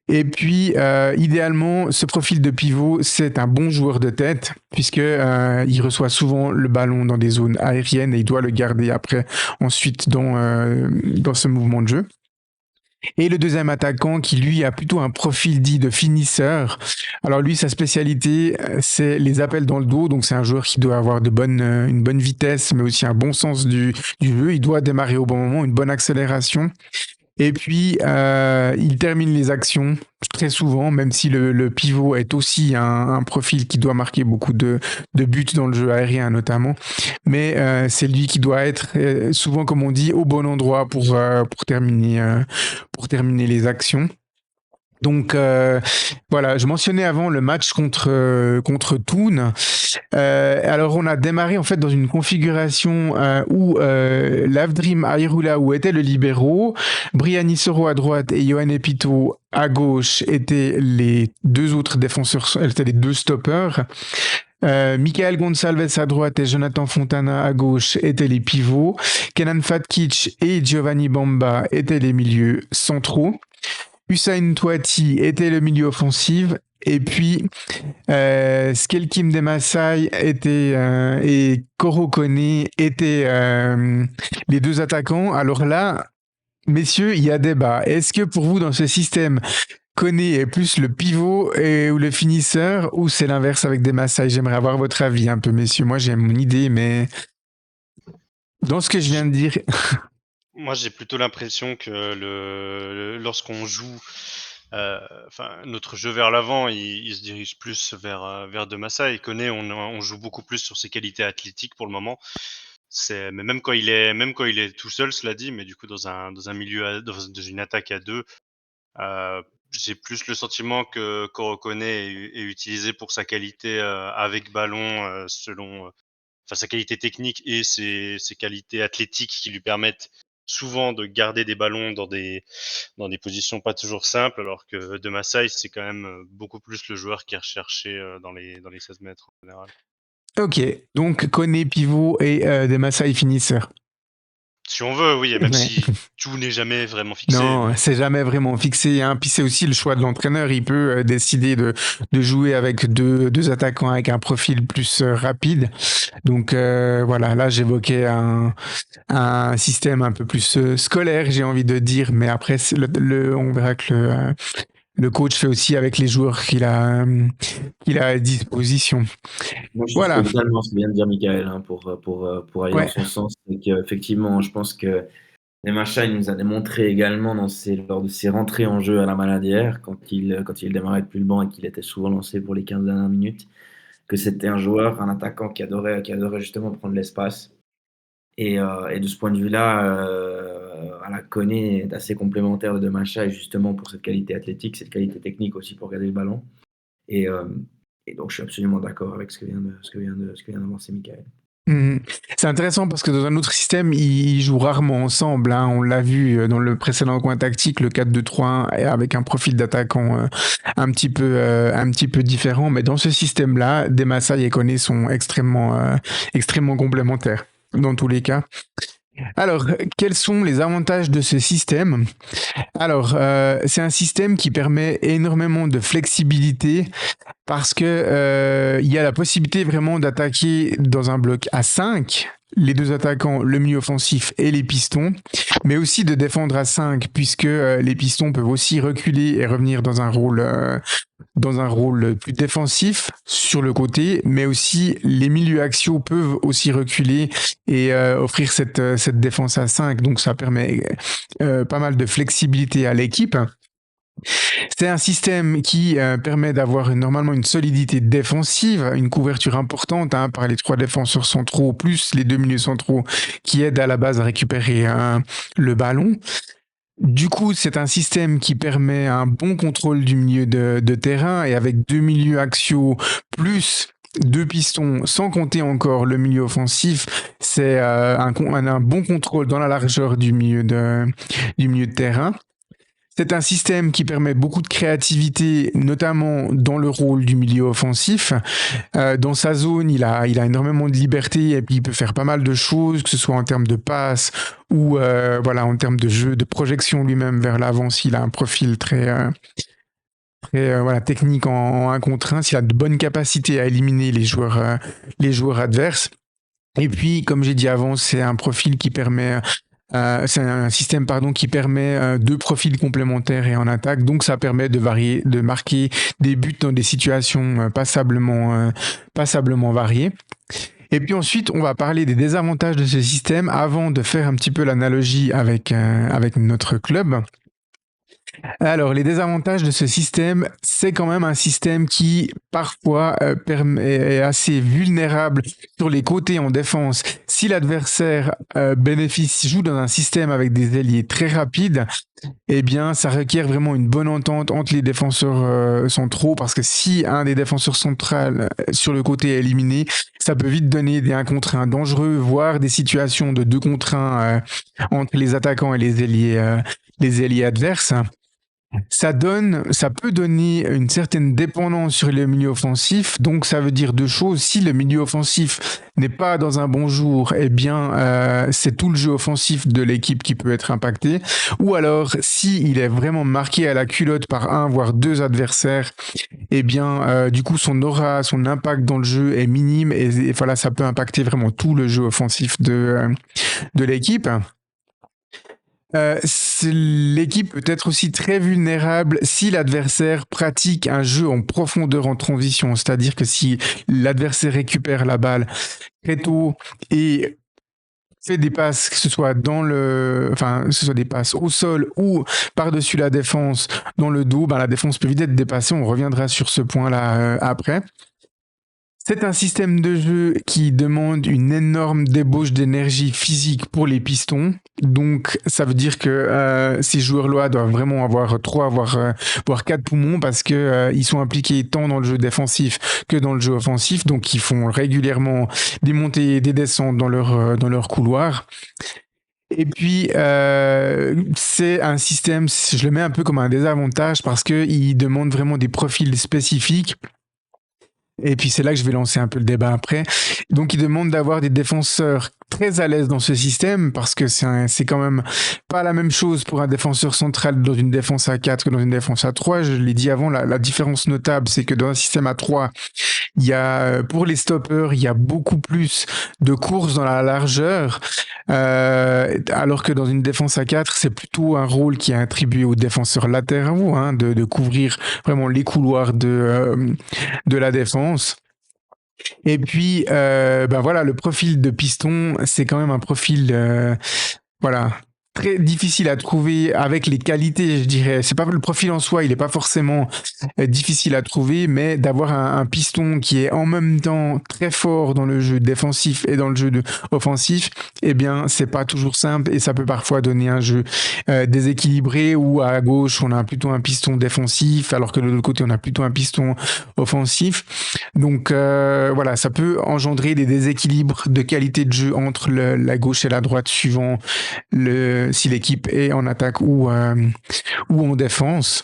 Et puis, idéalement, ce profil de pivot, c'est un bon joueur de tête, puisque il reçoit souvent le ballon dans des zones aériennes et il doit le garder après, ensuite, dans ce mouvement de jeu. Et le deuxième attaquant qui, lui, a plutôt un profil dit de finisseur. Alors lui, sa spécialité, c'est les appels dans le dos. Donc c'est un joueur qui doit avoir une bonne vitesse, mais aussi un bon sens du jeu. Il doit démarrer au bon moment, une bonne accélération. Et puis, il termine les actions très souvent, même si le pivot est aussi un profil qui doit marquer beaucoup de buts dans le jeu aérien notamment. Mais c'est lui qui doit être souvent, comme on dit, au bon endroit pour terminer les actions. Donc voilà, je mentionnais avant le match contre Thun. Alors on a démarré en fait dans une configuration où Lavdrim Ayrulaou était le libéro, Brian Soro à droite et Yohan Epito à gauche étaient les 2 autres défenseurs, étaient les 2 stoppers. Michael Gonçalves à droite et Jonathan Fontana à gauche étaient les pivots. Kenan Fatkic et Giovanni Bamba étaient les milieux centraux. Hussein Touati était le milieu offensif. Et puis, Skelkim Demasai et Koro Kone étaient les 2 attaquants. Alors là, messieurs, il y a débat. Est-ce que pour vous, dans ce système, Kone est plus le pivot ou le finisseur, ou c'est l'inverse avec Demasai? J'aimerais avoir votre avis un peu, messieurs. Moi, j'ai mon idée, mais dans ce que je viens de dire... Moi, j'ai plutôt l'impression que lorsqu'on joue, notre jeu vers l'avant, il se dirige plus vers De Massa. Et Koné, on joue beaucoup plus sur ses qualités athlétiques pour le moment. Mais même quand il est tout seul, cela dit, mais du coup dans un milieu, dans une attaque à 2, j'ai plus le sentiment que Koro Koné est utilisé pour sa qualité avec ballon, selon sa qualité technique et ses qualités athlétiques qui lui permettent souvent de garder des ballons dans des positions pas toujours simples, alors que De Massai, c'est quand même beaucoup plus le joueur qui est recherché dans les 16 mètres en général. Ok, donc Kone pivot et Demasai finisseur. Si on veut, oui, et même Ouais. si tout n'est jamais vraiment fixé. Non, mais- c'est jamais vraiment fixé, hein. Puis c'est aussi le choix de l'entraîneur. Il peut décider de jouer avec deux attaquants avec un profil plus rapide. Donc voilà, là j'évoquais un système un peu plus scolaire, j'ai envie de dire. Mais après, on verra que le coach fait aussi avec les joueurs qu'il a à disposition. Moi, je Voilà. trouve totalement ce que vient de dire Michael, hein, pour aller Ouais. dans son sens. C'est qu'effectivement, je pense que Neymar il nous a démontré également lors de ses rentrées en jeu à la Maladière, quand il démarrait depuis le banc et qu'il était souvent lancé pour les 15 dernières minutes, que c'était un joueur, un attaquant qui adorait justement prendre l'espace. Et de ce point de vue-là, Ala Koné est assez complémentaire de Macha, justement pour cette qualité athlétique, cette qualité technique aussi pour garder le ballon. Et donc, je suis absolument d'accord avec ce que vient d'avancer Michael. C'est intéressant parce que dans un autre système, ils jouent rarement ensemble, hein. On l'a vu dans le précédent coin tactique, le 4-2-3-1, avec un profil d'attaquant un petit peu différent. Mais dans ce système-là, Demassai et Koné sont extrêmement complémentaires dans tous les cas. Alors, quels sont les avantages de ce système? Alors, c'est un système qui permet énormément de flexibilité parce que il y a la possibilité vraiment d'attaquer dans un bloc à 5, les deux attaquants, le milieu offensif et les pistons, mais aussi de défendre à 5 puisque les pistons peuvent aussi reculer et revenir dans un rôle plus défensif sur le côté, mais aussi les milieux axiaux peuvent aussi reculer et offrir cette défense à 5. Donc ça permet pas mal de flexibilité à l'équipe. C'est un système qui permet d'avoir normalement une solidité défensive, une couverture importante par les 3 défenseurs centraux, plus les 2 milieux centraux qui aident à la base à récupérer le ballon. Du coup, c'est un système qui permet un bon contrôle du milieu de terrain et avec 2 milieux axiaux plus 2 pistons, sans compter encore le milieu offensif, c'est un bon contrôle dans la largeur du milieu de terrain. C'est un système qui permet beaucoup de créativité, notamment dans le rôle du milieu offensif. Dans sa zone, il a énormément de liberté et puis il peut faire pas mal de choses, que ce soit en termes de passe ou en termes de jeu, de projection lui-même vers l'avant. S'il a un profil très technique en 1 contre 1, s'il a de bonnes capacités à éliminer les joueurs adverses. Et puis, comme j'ai dit avant, c'est un profil qui permet c'est un système qui permet 2 profils complémentaires et en attaque, donc ça permet de marquer des buts dans des situations passablement variées. Et puis ensuite, on va parler des désavantages de ce système avant de faire un petit peu l'analogie avec notre club. Alors, les désavantages de ce système, c'est quand même un système qui, parfois, est assez vulnérable sur les côtés en défense. Si l'adversaire joue dans un système avec des ailiers très rapides, eh bien, ça requiert vraiment une bonne entente entre les défenseurs centraux, parce que si un des défenseurs centraux sur le côté est éliminé, ça peut vite donner des 1 contre 1 dangereux, voire des situations de 2 contre 1 entre les attaquants et les ailiers adverses. Ça peut donner une certaine dépendance sur le milieu offensif, donc ça veut dire 2 choses. Si le milieu offensif n'est pas dans un bon jour, eh bien c'est tout le jeu offensif de l'équipe qui peut être impacté. Ou alors, si il est vraiment marqué à la culotte par 1 voire 2 adversaires, eh bien du coup son aura, son impact dans le jeu est minime et voilà, ça peut impacter vraiment tout le jeu offensif de l'équipe. L'équipe peut être aussi très vulnérable si l'adversaire pratique un jeu en profondeur en transition, c'est-à-dire que si l'adversaire récupère la balle très tôt et fait des passes, que ce soit des passes au sol ou par-dessus la défense dans le dos, la défense peut vite être dépassée. On reviendra sur ce point-là après. C'est un système de jeu qui demande une énorme débauche d'énergie physique pour les pistons. Donc, ça veut dire que ces joueurs-là doivent vraiment avoir 3, voire 4 poumons parce que ils sont impliqués tant dans le jeu défensif que dans le jeu offensif. Donc, ils font régulièrement des montées et des descentes dans leur couloir. Et puis, c'est un système, je le mets un peu comme un désavantage parce qu'il demande vraiment des profils spécifiques. Et puis c'est là que je vais lancer un peu le débat après. Donc il demande d'avoir des défenseurs très à l'aise dans ce système parce que c'est quand même pas la même chose pour un défenseur central dans une défense à 4 que dans une défense à 3. Je l'ai dit avant, la différence notable, c'est que dans un système à 3, il y a, pour les stoppers, il y a beaucoup plus de courses dans la largeur, alors que dans une défense à 4, c'est plutôt un rôle qui est attribué aux défenseurs latéraux, de couvrir vraiment les couloirs de la défense. Et puis, le profil de piston, c'est quand même un profil, très difficile à trouver avec les qualités, je dirais. C'est pas le profil en soi, il est pas forcément difficile à trouver, mais d'avoir un piston qui est en même temps très fort dans le jeu défensif et dans le jeu offensif, eh bien, c'est pas toujours simple et ça peut parfois donner un jeu déséquilibré où à gauche on a plutôt un piston défensif alors que de l'autre côté on a plutôt un piston offensif. Donc voilà, ça peut engendrer des déséquilibres de qualité de jeu entre la gauche et la droite suivant si l'équipe est en attaque ou en défense.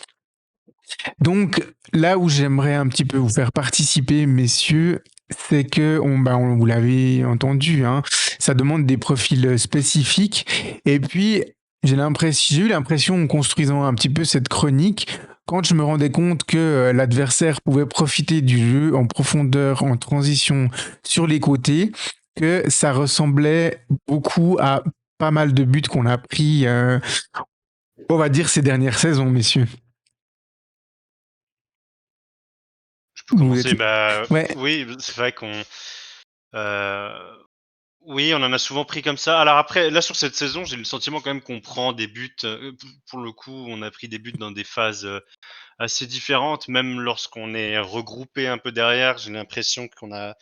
Donc là où j'aimerais un petit peu vous faire participer, messieurs, c'est que vous l'avez entendu, hein, ça demande des profils spécifiques. Et puis j'ai eu l'impression en construisant un petit peu cette chronique, quand je me rendais compte que l'adversaire pouvait profiter du jeu en profondeur, en transition sur les côtés, que ça ressemblait beaucoup à pas mal de buts qu'on a pris, on va dire, ces dernières saisons, messieurs. Je peux Vous êtes... commencer. Bah, Ouais, oui, c'est vrai qu'on. euh, oui, on en a souvent pris comme ça. Alors après, là sur cette saison, j'ai le sentiment quand même qu'on prend des buts. Pour le coup, on a pris des buts dans des phases assez différentes. Même lorsqu'on est regroupé un peu derrière, j'ai l'impression on a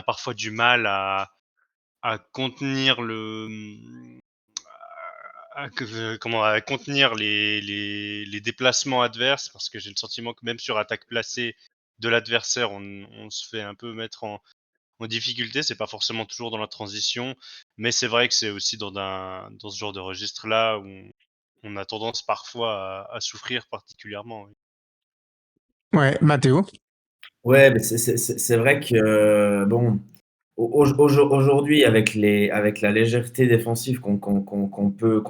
parfois du mal à contenir à contenir les déplacements adverses, parce que j'ai le sentiment que même sur attaque placée de l'adversaire, on se fait un peu mettre en difficulté. C'est pas forcément toujours dans la transition, mais c'est vrai que c'est aussi dans ce genre de registre-là où on a tendance parfois à souffrir particulièrement. Oui. ouais, Mathéo. Ouais, mais c'est vrai que, bon, aujourd'hui, avec la légèreté défensive qu'on peut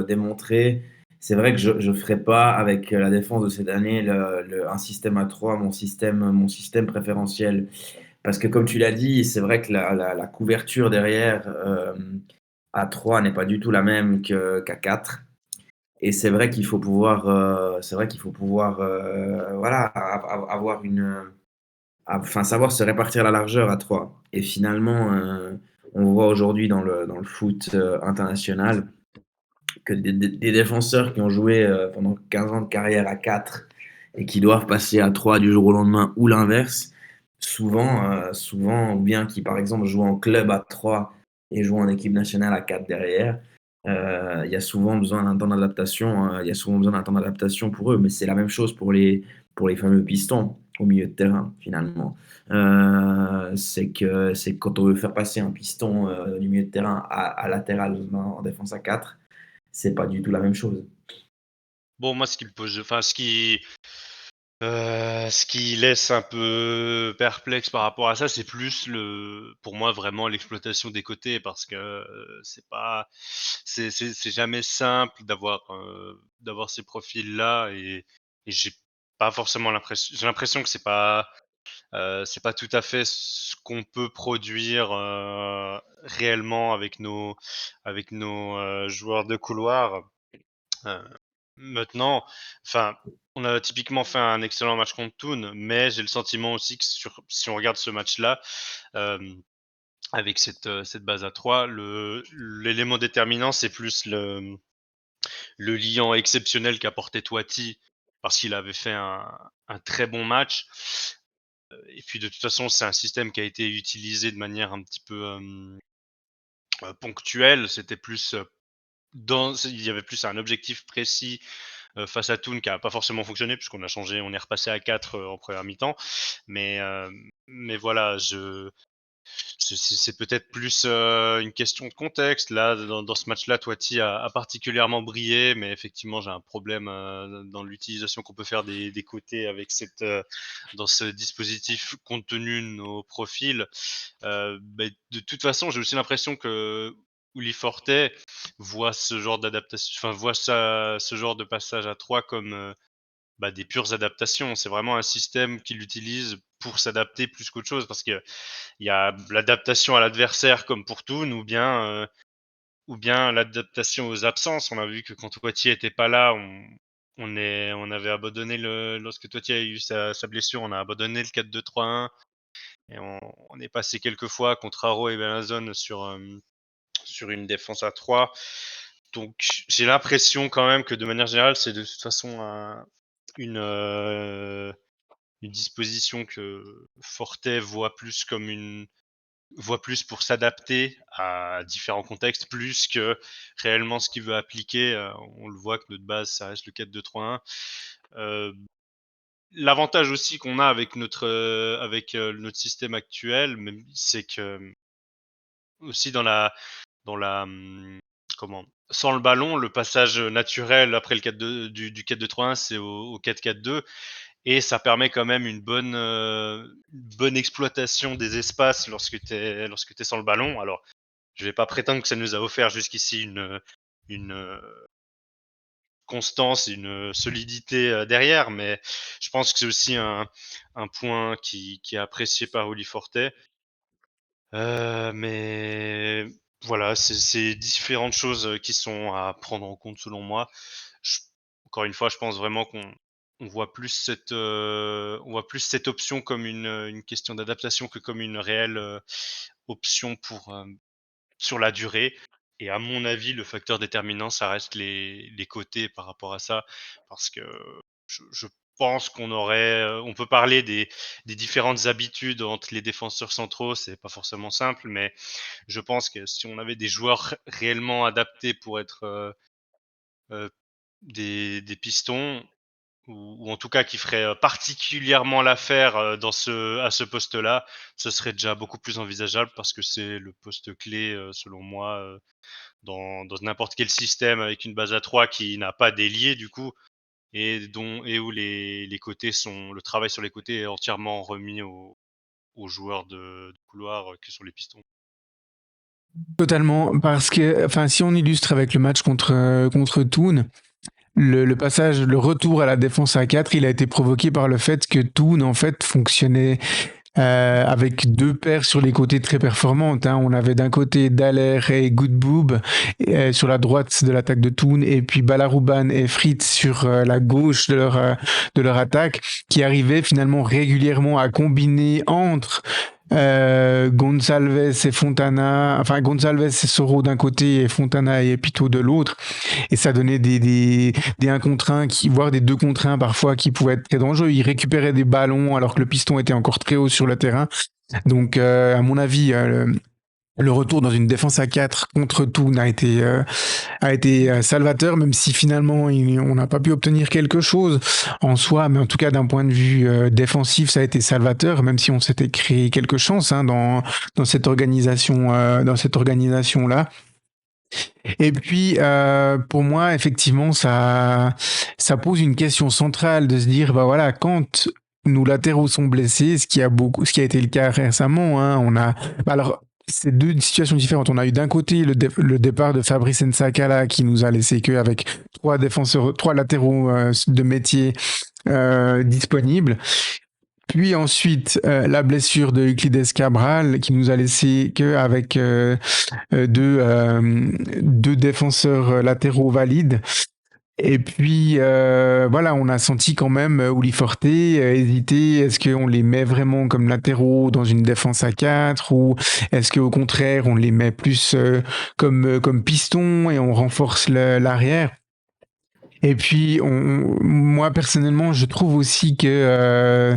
démontrer, c'est vrai que je ne ferai pas avec la défense de cette année un système à 3, mon système préférentiel. Parce que comme tu l'as dit, c'est vrai que la couverture derrière à 3 n'est pas du tout la même qu'à 4. Et c'est vrai qu'il faut pouvoir voilà, avoir enfin, savoir se répartir la largeur à 3. Et finalement, on voit aujourd'hui dans le foot international que des défenseurs qui ont joué pendant 15 ans de carrière à 4 et qui doivent passer à 3 du jour au lendemain ou l'inverse, souvent, ou bien qui par exemple jouent en club à 3 et jouent en équipe nationale à 4 derrière, il y a souvent besoin d'un temps d'adaptation. Il y a souvent besoin d'un temps d'adaptation pour eux, mais c'est la même chose pour les fameux pistons au milieu de terrain finalement. C'est que quand on veut faire passer un piston du milieu de terrain à latéral en défense à 4, c'est pas du tout la même chose. Bon, moi, ce qui me pose, enfin, ce qui laisse un peu perplexe par rapport à ça, c'est plus pour moi, vraiment l'exploitation des côtés, parce que c'est jamais simple d'avoir ces profils-là, et j'ai l'impression que c'est pas tout à fait ce qu'on peut produire réellement avec nos joueurs de couloir. Euh, Maintenant, enfin, on a typiquement fait un excellent match contre Toon, mais j'ai le sentiment aussi que si on regarde ce match-là, hem, avec cette base à 3, l'élément déterminant, c'est plus le liant exceptionnel qu'a porté Toiti, parce qu'il avait fait un très bon match. Et puis de toute façon, c'est un système qui a été utilisé de manière un petit peu, ponctuelle. C'était plus, il y avait plus un objectif précis face à Toon, qui a pas forcément fonctionné puisqu'on a changé, on est repassé à 4 en première mi-temps. Mais, voilà, c'est peut-être plus une question de contexte. Là, dans ce match-là, Toiti a particulièrement brillé, mais effectivement, j'ai un problème dans l'utilisation qu'on peut faire des côtés avec dans ce dispositif compte tenu de nos profils. De toute façon, j'ai aussi l'impression que Uli Forte voit ce genre d'adaptation, enfin voit ce genre de passage à 3 comme des pures adaptations. C'est vraiment un système qu'il utilise pour s'adapter plus qu'autre chose, parce qu'il y a l'adaptation à l'adversaire comme pour Toon, ou bien l'adaptation aux absences. On a vu que quand Toiti était pas là, on avait abandonné lorsque Toiti a eu sa blessure, on a abandonné le 4-2-3-1, et on est passé quelques fois contre Haro et Bellinzone sur une défense à 3. Donc j'ai l'impression quand même que de manière générale, c'est de toute façon une disposition que Forte voit plus pour s'adapter à différents contextes, plus que réellement ce qu'il veut appliquer. On le voit que notre base, ça reste le 4-2-3-1. L'avantage aussi qu'on a avec notre système actuel, c'est que aussi comment, sans le ballon, le passage naturel après le 4-2 du 4-2-3-1, c'est au 4-4-2, et ça permet quand même une bonne exploitation des espaces lorsque t'es sans le ballon. Alors, je vais pas prétendre que ça nous a offert jusqu'ici une constance et une solidité derrière, mais je pense que c'est aussi un point qui est apprécié par Oli Forte. Mais voilà, c'est différentes choses qui sont à prendre en compte selon moi. Encore une fois, je pense vraiment qu'on voit plus cette option comme une question d'adaptation que comme une réelle option sur la durée. Et à mon avis, le facteur déterminant, ça reste les côtés par rapport à ça, parce que je pense on peut parler des différentes habitudes entre les défenseurs centraux, c'est pas forcément simple, mais je pense que si on avait des joueurs réellement adaptés pour être euh, des pistons, ou en tout cas qui feraient particulièrement l'affaire à ce poste-là, ce serait déjà beaucoup plus envisageable, parce que c'est le poste clé, selon moi, dans n'importe quel système avec une base à 3 qui n'a pas d'ailier du coup, et où les côtés le travail sur les côtés est entièrement remis aux joueurs de couloir que sont les pistons. Totalement, parce que, enfin, si on illustre avec le match contre Toon, le passage, le retour à la défense à 4, il a été provoqué par le fait que Toon, en fait, fonctionnait avec deux paires sur les côtés très performantes. Hein. On avait d'un côté Daler et Goodboob sur la droite de l'attaque de Toon, et puis Balarouban et Fritz sur la gauche de leur attaque, qui arrivaient finalement régulièrement à combiner entre Gonçalves et Fontana, enfin Gonçalves et Soro d'un côté et Fontana et Pito de l'autre, et ça donnait des 1 contre 1, voire des 2 contre 1 parfois, qui pouvaient être très dangereux. Ils récupéraient des ballons alors que le piston était encore très haut sur le terrain. Donc à mon avis, le retour dans une défense à 4 contre Toon a été salvateur, même si finalement on n'a pas pu obtenir quelque chose en soi, mais en tout cas d'un point de vue défensif, ça a été salvateur, même si on s'était créé quelques chances dans cette organisation là. Et puis pour moi, effectivement, ça pose une question centrale de se dire, bah voilà, quand nos latéraux sont blessés, ce qui a été le cas récemment, hein, alors c'est deux situations différentes. On a eu d'un côté le départ de Fabrice Nsakala, qui nous a laissé qu'avec 3 latéraux de métier disponibles. Puis ensuite, la blessure de Euclides Cabral, qui nous a laissé qu'avec deux défenseurs latéraux valides. Et puis voilà, on a senti quand même Uli Forte hésiter. Est-ce qu'on les met vraiment comme latéraux dans une défense à 4, ou est-ce qu'au contraire on les met plus comme pistons et on renforce l'arrière? Et puis, moi personnellement, je trouve aussi que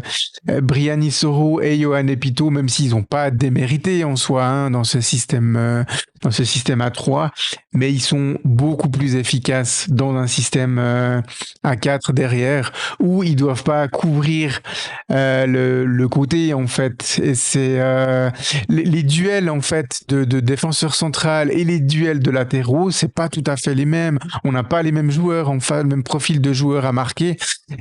Briani Soro et Johan Epito, même s'ils n'ont pas démérité en soi dans ce système à 3, mais ils sont beaucoup plus efficaces dans un système à 4 derrière, où ils doivent pas couvrir le côté en fait. Et c'est les duels en fait de défenseur central et les duels de latéraux, c'est pas tout à fait les mêmes. On n'a pas les mêmes joueurs en face, le même profil de joueur à marquer.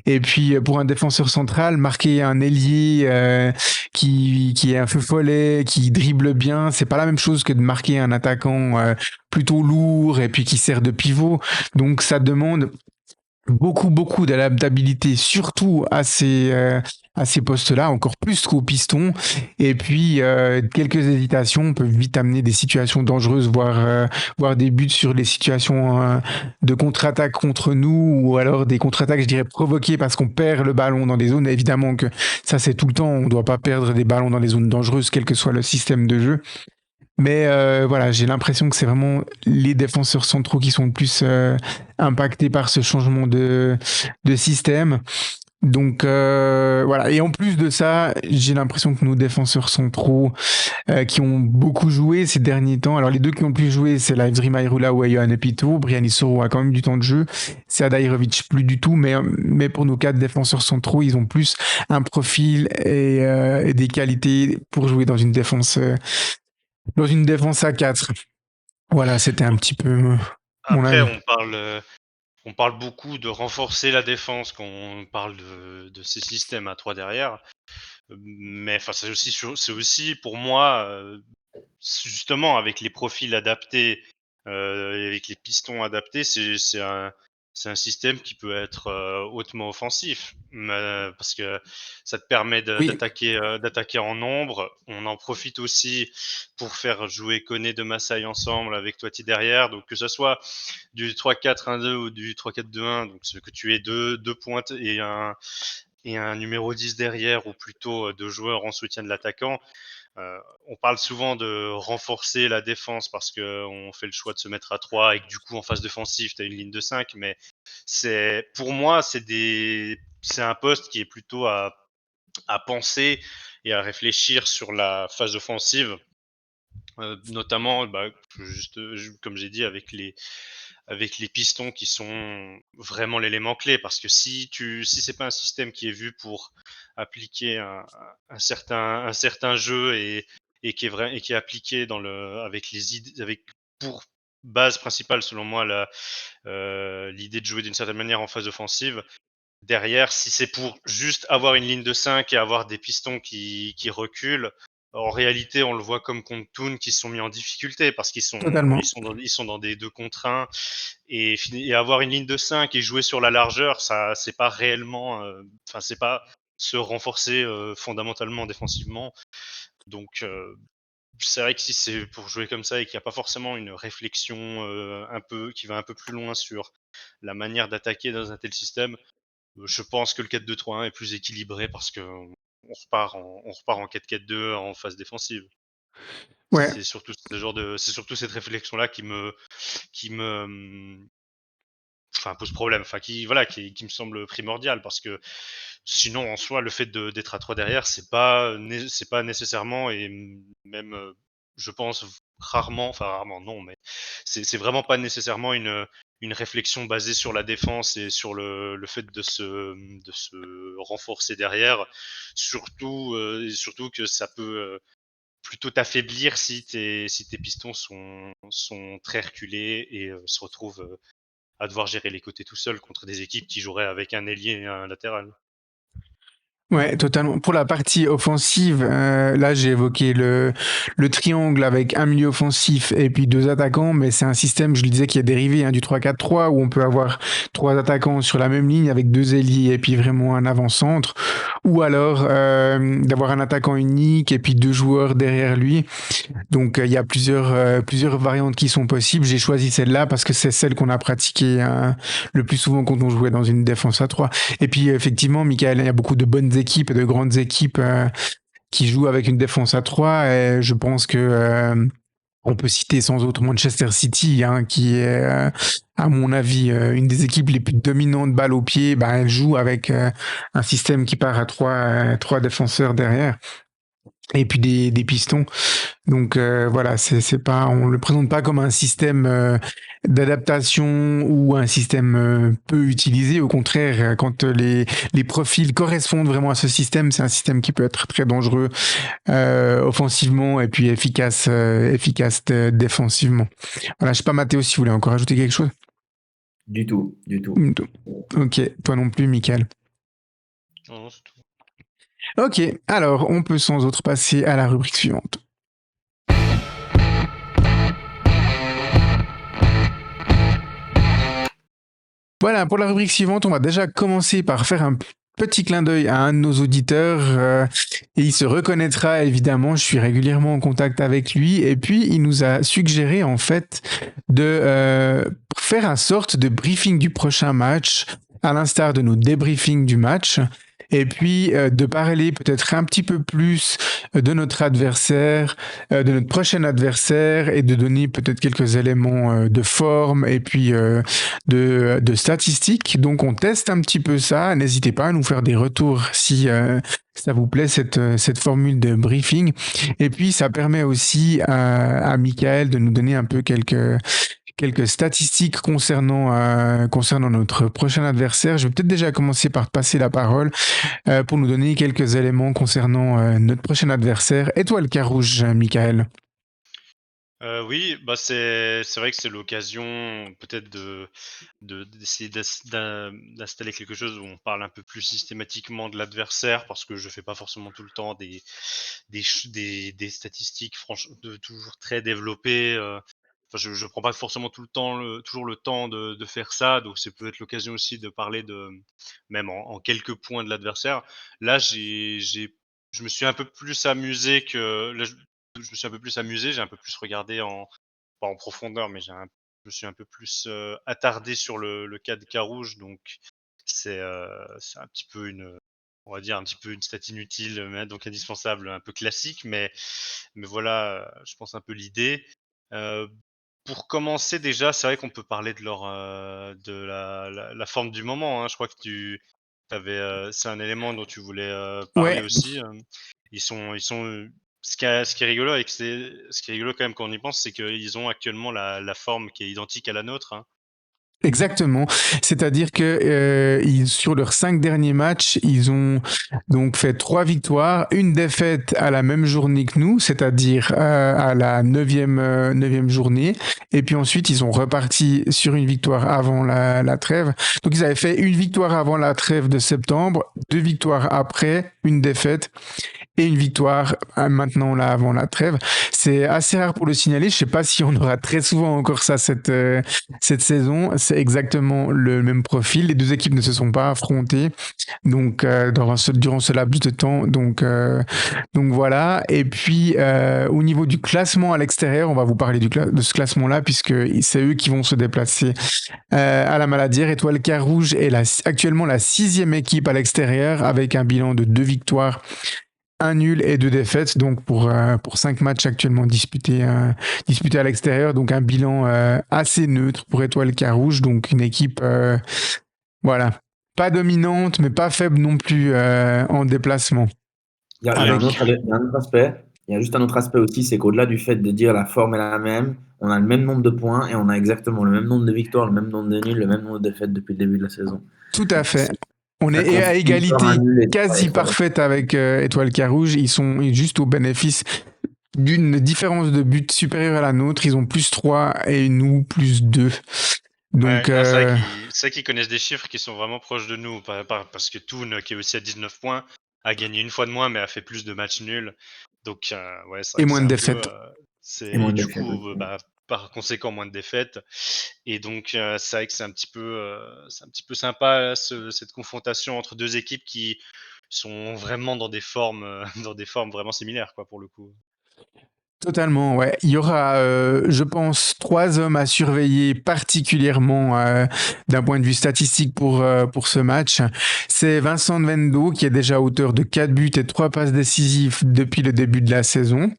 Et puis pour un défenseur central, marquer un ailier qui est un feu follet, qui dribble bien, c'est pas la même chose que de marquer un attaquant plutôt lourd et puis qui sert de pivot. Donc ça demande beaucoup d'adaptabilité, surtout à ces postes-là, encore plus qu'au piston. Et puis quelques hésitations peuvent vite amener des situations dangereuses, voire des buts sur les situations de contre-attaque contre nous, ou alors des contre-attaques, je dirais, provoquées parce qu'on perd le ballon dans des zones. Évidemment que ça, c'est tout le temps, on ne doit pas perdre des ballons dans les zones dangereuses, quel que soit le système de jeu. Mais voilà, j'ai l'impression que c'est vraiment les défenseurs centraux qui sont le plus impactés par ce changement de système. Donc voilà, et en plus de ça, j'ai l'impression que nos défenseurs centraux qui ont beaucoup joué ces derniers temps, alors les deux qui ont le plus joué, c'est Laivri Mairula ou Ayoan Epito. Brian Soro a quand même du temps de jeu, c'est Adairovic plus du tout, mais pour nos quatre défenseurs centraux, ils ont plus un profil et des qualités pour jouer dans une défense à 4. Voilà, c'était un petit peu mon Après, avis. on parle beaucoup de renforcer la défense quand on parle de ces systèmes à 3 derrière. Mais enfin, c'est aussi pour moi, justement, avec les profils adaptés, et avec les pistons adaptés, c'est un système qui peut être hautement offensif. Parce que ça te permet Oui, d'attaquer en nombre. On en profite aussi pour faire jouer Koné de Masai ensemble avec Toiti derrière. Donc que ce soit du 3-4-1-2 ou du 3-4-2-1, donc ce que tu aies deux pointes et un numéro 10 derrière, ou plutôt deux joueurs en soutien de l'attaquant. On parle souvent de renforcer la défense parce qu'on fait le choix de se mettre à 3 et que du coup en phase défensive tu as une ligne de 5, mais pour moi c'est un poste qui est plutôt à penser et à réfléchir sur la phase offensive, notamment comme j'ai dit, avec les pistons qui sont vraiment l'élément clé, parce que si c'est pas un système qui est vu pour appliquer un certain jeu et qui est vrai et qui est appliqué avec les idées, avec pour base principale selon moi l'idée de jouer d'une certaine manière en phase offensive. Derrière, si c'est pour juste avoir une ligne de 5 et avoir des pistons qui reculent, en réalité, on le voit comme contre Toon, qui se sont mis en difficulté parce totalement. ils sont dans des 2 contre 1, et avoir une ligne de 5 et jouer sur la largeur, ça c'est pas réellement, enfin c'est pas se renforcer fondamentalement défensivement. Donc c'est vrai que si c'est pour jouer comme ça et qu'il y a pas forcément une réflexion un peu qui va un peu plus loin sur la manière d'attaquer dans un tel système, je pense que le 4-2-3-1 est plus équilibré parce qu'on on repart en 4-4-2 en phase défensive. Ouais, C'est surtout cette réflexion-là qui me, enfin, pose problème, enfin qui me semble primordial, parce que sinon en soi le fait d'être à 3 derrière, c'est pas nécessairement, et même je pense rarement, enfin rarement non, mais c'est vraiment pas nécessairement une réflexion basée sur la défense et sur le fait de se renforcer derrière, surtout que ça peut plutôt t'affaiblir si tes pistons sont très reculés et se retrouvent à devoir gérer les côtés tout seul contre des équipes qui joueraient avec un ailier et un latéral. ouais, totalement. Pour la partie offensive, là j'ai évoqué le triangle avec un milieu offensif et puis deux attaquants, mais c'est un système, je le disais, qui est dérivé du 3-4-3 où on peut avoir trois attaquants sur la même ligne avec deux ailiers et puis vraiment un avant-centre, ou alors d'avoir un attaquant unique et puis deux joueurs derrière lui. Donc il y a plusieurs variantes qui sont possibles. J'ai choisi celle-là parce que c'est celle qu'on a pratiquée le plus souvent quand on jouait dans une défense à 3. Et puis effectivement, Michael, il y a beaucoup de bonnes équipes et de grandes équipes qui jouent avec une défense à 3. Et je pense que on peut citer sans autre Manchester City, qui est, à mon avis, une des équipes les plus dominantes balle au pied. Ben, elle joue avec un système qui part à trois défenseurs derrière. Et puis des pistons. Donc voilà, c'est pas, on le présente pas comme un système d'adaptation ou un système peu utilisé. Au contraire, quand les profils correspondent vraiment à ce système, c'est un système qui peut être très dangereux offensivement et puis efficace défensivement. Voilà, je sais pas Mathéo si vous voulez encore ajouter quelque chose. Du tout, du tout. Ok, toi non plus, Michael. Non, non, c'est tout. Ok, alors on peut sans autre passer à la rubrique suivante. Voilà, pour la rubrique suivante, on va déjà commencer par faire un petit clin d'œil à un de nos auditeurs et il se reconnaîtra évidemment, je suis régulièrement en contact avec lui et puis il nous a suggéré en fait de faire un sorte de briefing du prochain match à l'instar de nos débriefings du match et puis de parler peut-être un petit peu plus de notre adversaire, de notre prochain adversaire, et de donner peut-être quelques éléments de forme et puis de statistiques. Donc on teste un petit peu ça. N'hésitez pas à nous faire des retours si ça vous plaît cette formule de briefing. Et puis ça permet aussi à Michael de nous donner un peu quelques statistiques concernant notre prochain adversaire. Je vais peut-être déjà commencer par passer la parole pour nous donner quelques éléments concernant notre prochain adversaire. Étoile Carouge, Michael. Oui, bah c'est vrai que c'est l'occasion peut-être d'essayer d'installer quelque chose où on parle un peu plus systématiquement de l'adversaire, parce que je fais pas forcément tout le temps des statistiques toujours très développées. Enfin, je prends pas forcément tout le temps toujours le temps de faire ça, donc c'est peut-être l'occasion aussi de parler de même en quelques points de l'adversaire. Là, je me suis un peu plus amusé que là, je me suis un peu plus amusé, j'ai un peu plus regardé pas en profondeur, mais je me suis un peu plus attardé sur le cas de Carouge, donc c'est un petit peu on va dire un petit peu une stat inutile, mais donc indispensable, un peu classique, mais voilà, je pense un peu l'idée. Euh, pour commencer déjà, c'est vrai qu'on peut parler de la forme du moment, hein. Je crois que c'est un élément dont tu voulais parler Ouais, aussi. Ils sont, ce qui est rigolo ce qui est rigolo quand même quand on y pense, c'est qu'ils ont actuellement la forme qui est identique à la nôtre, hein. exactement. C'est-à-dire que sur leurs 5 derniers matchs, ils ont donc fait 3 victoires, une défaite à la même journée que nous, c'est-à-dire à la neuvième journée. Et puis ensuite, ils ont reparti sur une victoire avant la trêve. Donc ils avaient fait une victoire avant la trêve de septembre, 2 victoires après, une défaite et une victoire maintenant là avant la trêve. C'est assez rare pour le signaler. Je sais pas si on aura très souvent encore ça cette saison. C'est exactement le même profil. Les deux équipes ne se sont pas affrontées donc durant ce laps de temps. Donc voilà. Et puis au niveau du classement à l'extérieur, on va vous parler de ce classement-là puisque c'est eux qui vont se déplacer à la Maladière. Étoile Carouge est actuellement la 6e équipe à l'extérieur avec un bilan de 2 victoires, un nul et 2 défaites, donc pour 5 matchs actuellement disputés à l'extérieur, donc un bilan assez neutre pour Étoile Carouge, donc une équipe, voilà, pas dominante, mais pas faible non plus en déplacement. Il y a Avec, il y a un autre aspect. Il y a juste un autre aspect aussi, c'est qu'au-delà du fait de dire la forme est la même, on a le même nombre de points et on a exactement le même nombre de victoires, le même nombre de nuls, le même nombre de défaites depuis le début de la saison. tout à fait. On Ça est compte à une victoire, un égalité nul et quasi trois parfaite avec Étoile Carouge. Ils sont juste au bénéfice d'une différence de but supérieure à la nôtre. Ils ont +3 et nous +2. Donc, Ouais, non, c'est vrai qu'ils connaissent des chiffres qui sont vraiment proches de nous, parce que Toon, qui est aussi à 19 points, a gagné une fois de moins, mais a fait plus de matchs nuls. Donc, ouais, c'est vrai et que moins c'est de un peu, défaites. et et moins de du défaites coup, aussi. bah, par conséquent, moins de défaites. Et donc, c'est vrai que c'est un petit peu sympa, cette confrontation entre deux équipes qui sont vraiment dans des formes, dans des formes vraiment similaires, quoi, pour le coup. Totalement, ouais. Il y aura, je pense, 3 hommes à surveiller particulièrement d'un point de vue statistique pour ce match. C'est Vincent Nwendo qui est déjà auteur de 4 buts et 3 passes décisives depuis le début de la saison.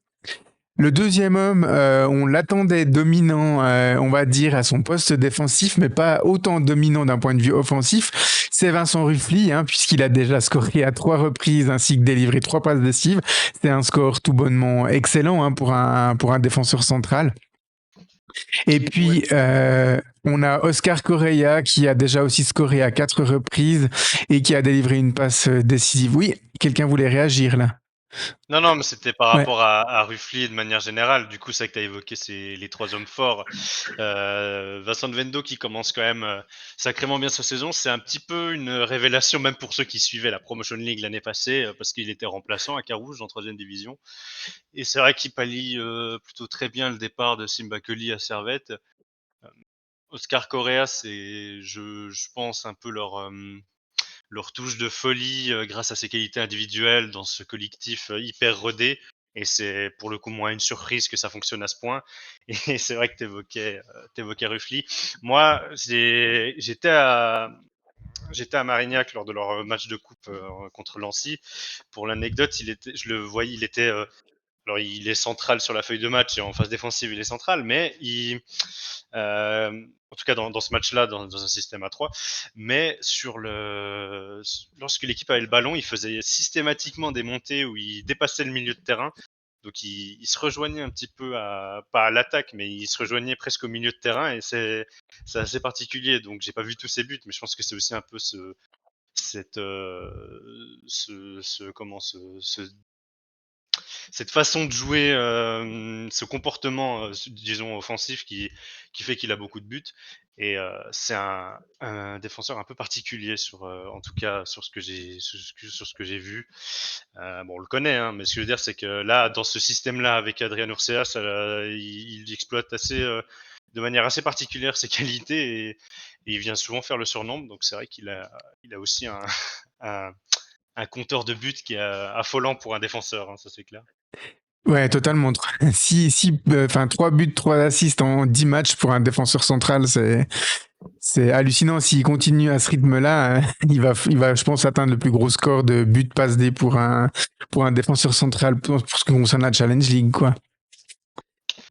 Le deuxième homme, on l'attendait dominant, on va dire, à son poste défensif, mais pas autant dominant d'un point de vue offensif. C'est Vincent Ruffly, hein, puisqu'il a déjà scoré à 3 reprises ainsi que délivré 3 passes décisives. C'est un score tout bonnement excellent hein, pour un défenseur central. Et Ouais. puis, on a Oscar Correa qui a déjà aussi scoré à 4 reprises et qui a délivré une passe décisive. Oui, quelqu'un voulait réagir là. Non, non, mais c'était par Ouais. rapport à Ruffly de manière générale. Du coup, c'est vrai que tu as évoqué les trois hommes forts. Vincent Vendo qui commence quand même sacrément bien sa saison. C'est un petit peu une révélation, même pour ceux qui suivaient la Promotion League l'année passée, parce qu'il était remplaçant à Carouge en troisième division. Et c'est vrai qu'il pallie plutôt très bien le départ de Simba Kelly à Servette. Oscar Correa, c'est, je pense, un peu leur touche de folie grâce à ses qualités individuelles dans ce collectif hyper rodé. Et c'est pour le coup moins une surprise que ça fonctionne à ce point. Et c'est vrai que t'évoquais Ruffly. Moi, j'étais j'étais à Marignac lors de leur match de coupe contre Lancy. Pour l'anecdote, je le voyais, alors il est central sur la feuille de match et en phase défensive il est central, mais en tout cas dans ce match-là, dans un système à 3, mais lorsque l'équipe avait le ballon, il faisait systématiquement des montées où il dépassait le milieu de terrain. Donc il se rejoignait un petit peu pas à l'attaque, mais il se rejoignait presque au milieu de terrain et c'est assez particulier. Donc j'ai pas vu tous ses buts, mais je pense que c'est aussi un peu cette façon de jouer, ce comportement, disons offensif qui fait qu'il a beaucoup de buts et c'est un défenseur un peu particulier en tout cas sur ce que j'ai vu. Bon, on le connaît, hein, mais ce que je veux dire, c'est que là, dans ce système-là, avec Adrian Urcea, il exploite de manière assez particulière ses qualités et il vient souvent faire le surnombre. Donc c'est vrai il a aussi un, un compteur de buts qui est affolant pour un défenseur, hein, ça c'est clair. Ouais, totalement. Enfin, 3 buts, 3 assists en 10 matchs pour un défenseur central, c'est hallucinant. S'il continue à ce rythme-là, il va, je pense, atteindre le plus gros score de buts pass D pour un défenseur central pour ce qui concerne la Challenge League, quoi.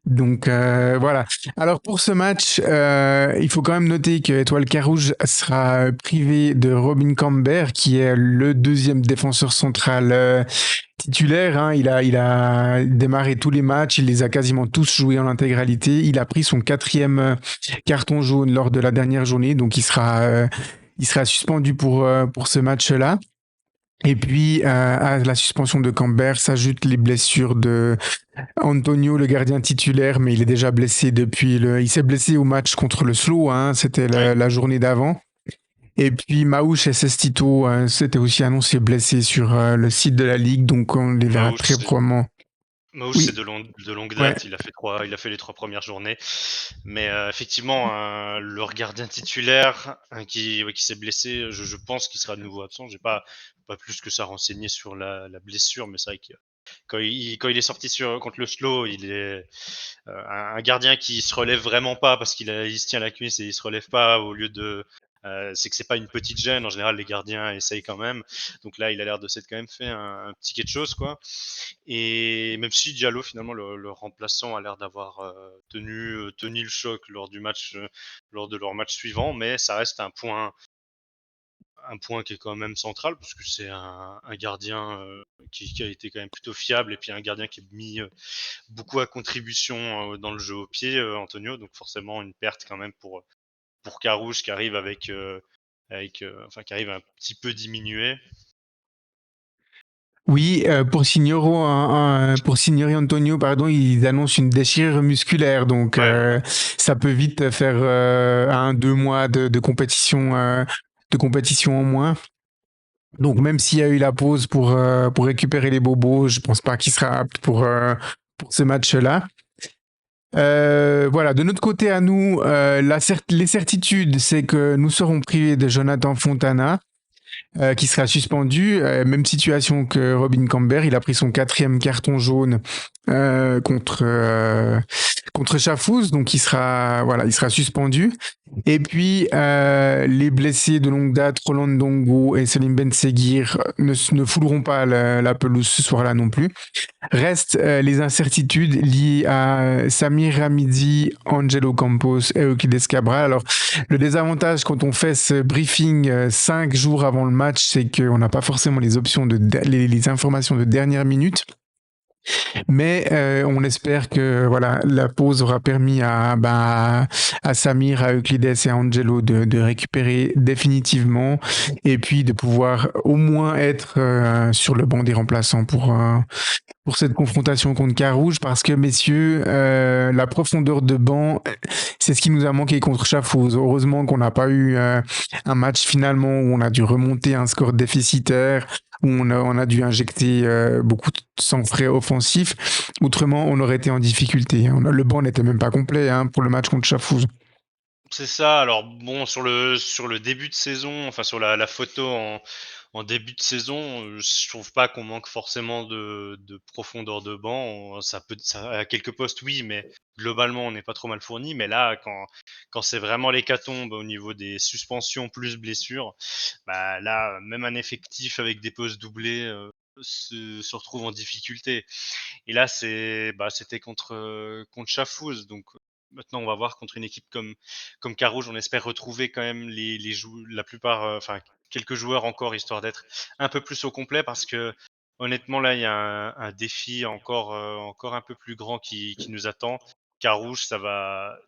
Donc voilà. Alors pour ce match, il faut quand même noter que Étoile Carouge sera privé de Robin Camber, qui est le deuxième défenseur central titulaire. Hein. Il a démarré tous les matchs, il les a quasiment tous joués en intégralité. Il a pris son 4e carton jaune lors de la dernière journée, donc il sera suspendu pour ce match-là. Et puis à la suspension de Camber s'ajoutent les blessures de Antonio, le gardien titulaire, mais il est déjà blessé il s'est blessé au match contre le Slow, hein, c'était la journée d'avant. Et puis Maouche et Sestito, c'était aussi annoncé blessé sur le site de la Ligue, donc on les verra très probablement. Maouche, Oui. c'est de longue Ouais. date. Il a fait les 3 premières journées. Mais effectivement, leur gardien titulaire qui s'est blessé, je pense qu'il sera de nouveau absent. J'ai pas plus que ça renseigné sur la blessure, mais c'est vrai que quand il est sorti contre le Slow, il est un gardien qui se relève vraiment pas parce il se tient la cuisse et il se relève pas au lieu de c'est que c'est pas une petite gêne. En général, les gardiens essayent quand même. Donc là, il a l'air de s'être quand même fait un petit quelque chose, quoi. Et même si Diallo, finalement, le remplaçant, a l'air d'avoir tenu le choc lors de leur match suivant, mais ça reste un point qui est quand même central parce que c'est un gardien qui a été quand même plutôt fiable et puis un gardien qui a mis beaucoup à contribution dans le jeu au pied, Antonio. Donc forcément une perte quand même pour Carouge qui arrive qui arrive un petit peu diminué. Oui, pour Signori Antonio, pardon, ils annoncent une déchirure musculaire, donc Ouais. ça peut vite faire 1-2 mois de compétition en moins. Donc même s'il y a eu la pause pour récupérer les bobos, je pense pas qu'il sera apte pour ce match-là. Voilà, de notre côté à nous, les certitudes, c'est que nous serons privés de Jonathan Fontana, qui sera suspendu. Même situation que Robin Camber, il a pris son 4e carton jaune contre Chafouz, donc il sera suspendu. Et puis les blessés de longue date, Roland Dongo et Selim Ben Seguir, ne fouleront pas la pelouse ce soir-là non plus. Restent les incertitudes liées à Samir Ramidi, Angelo Campos et Euclides Cabral. Alors, le désavantage quand on fait ce briefing 5 jours avant le match, c'est qu'on n'a pas forcément les options les informations de dernière minute. Mais on espère que voilà, la pause aura permis à Samir, à Euclides et à Angelo de récupérer définitivement et puis de pouvoir au moins être sur le banc des remplaçants pour cette confrontation contre Carouge, parce que messieurs, la profondeur de banc, c'est ce qui nous a manqué contre Chafouz. Heureusement qu'on n'a pas eu un match finalement où on a dû remonter un score déficitaire, où on a dû injecter beaucoup de sang frais offensif. Autrement, on aurait été en difficulté. Le banc n'était même pas complet pour le match contre Chafouz. C'est ça. Alors bon, sur le début de saison, enfin sur la photo en début de saison, je trouve pas qu'on manque forcément de profondeur de banc. Ça à quelques postes, oui, mais globalement, on n'est pas trop mal fourni. Mais là, quand c'est vraiment l'hécatombe au niveau des suspensions plus blessures, bah là, même un effectif avec des postes doublés, se retrouve en difficulté. Et là, c'était contre Chafouz. Donc maintenant, on va voir contre une équipe comme Carouge. On espère retrouver quand même la plupart, enfin quelques joueurs encore, histoire d'être un peu plus au complet, parce que honnêtement, là, il y a un défi encore un peu plus grand qui nous attend. Carouge, ça va.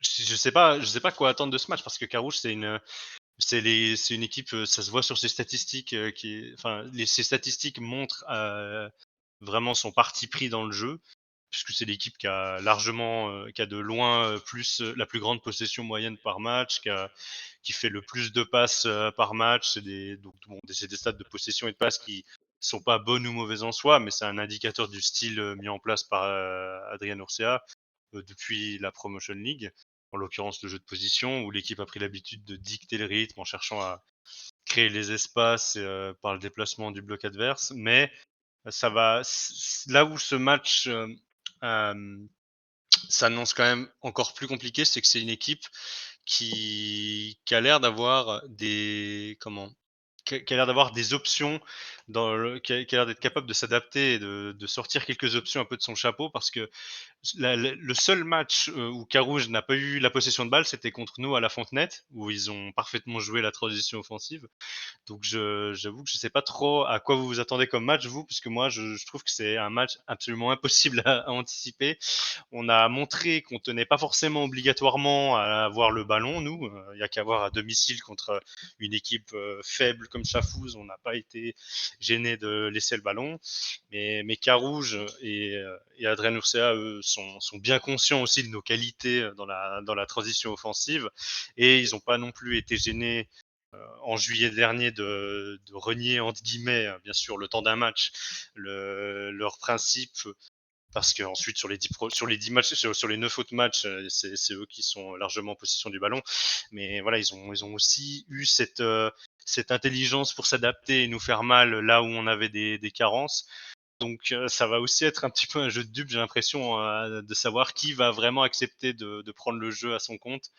Je sais pas quoi attendre de ce match, parce que Carouge, c'est une équipe, ça se voit sur ses statistiques, ses statistiques montrent vraiment son parti pris dans le jeu, puisque c'est l'équipe qui a de loin la plus grande possession moyenne par match, qui fait le plus de passes par match. C'est des stats de possession et de passes qui sont pas bonnes ou mauvaises en soi, mais c'est un indicateur du style mis en place par Adrian Urcea depuis la Promotion League, en l'occurrence le jeu de position, où l'équipe a pris l'habitude de dicter le rythme en cherchant à créer les espaces par le déplacement du bloc adverse. Mais là où ce match euh, s'annonce quand même encore plus compliqué, c'est que c'est une équipe qui a l'air d'avoir qui a l'air d'avoir des options qui a l'air d'être capable de s'adapter et de sortir quelques options un peu de son chapeau, parce que le seul match où Carouge n'a pas eu la possession de balle, c'était contre nous à la Fontenette, où ils ont parfaitement joué la transition offensive. Donc j'avoue que je sais pas trop à quoi vous vous attendez comme match, vous, puisque moi je trouve que c'est un match absolument impossible à anticiper. On a montré qu'on tenait pas forcément obligatoirement à avoir le ballon, nous. Il y a qu'à voir à domicile contre une équipe faible comme Chafouz, on n'a pas été gêné de laisser le ballon. Mais Carouge et Adrien Urcea, eux, sont bien conscients aussi de nos qualités dans la transition offensive, et ils n'ont pas non plus été gênés en juillet dernier de renier, entre guillemets, bien sûr, le temps d'un match, leur principe, parce qu'ensuite, sur les 10 matchs, sur les 9 autres matchs, c'est eux qui sont largement en possession du ballon. Mais voilà, ils ont aussi eu cette intelligence pour s'adapter et nous faire mal là où on avait des carences. Donc ça va aussi être un petit peu un jeu de dupes, j'ai l'impression, de savoir qui va vraiment accepter de prendre le jeu à son compte,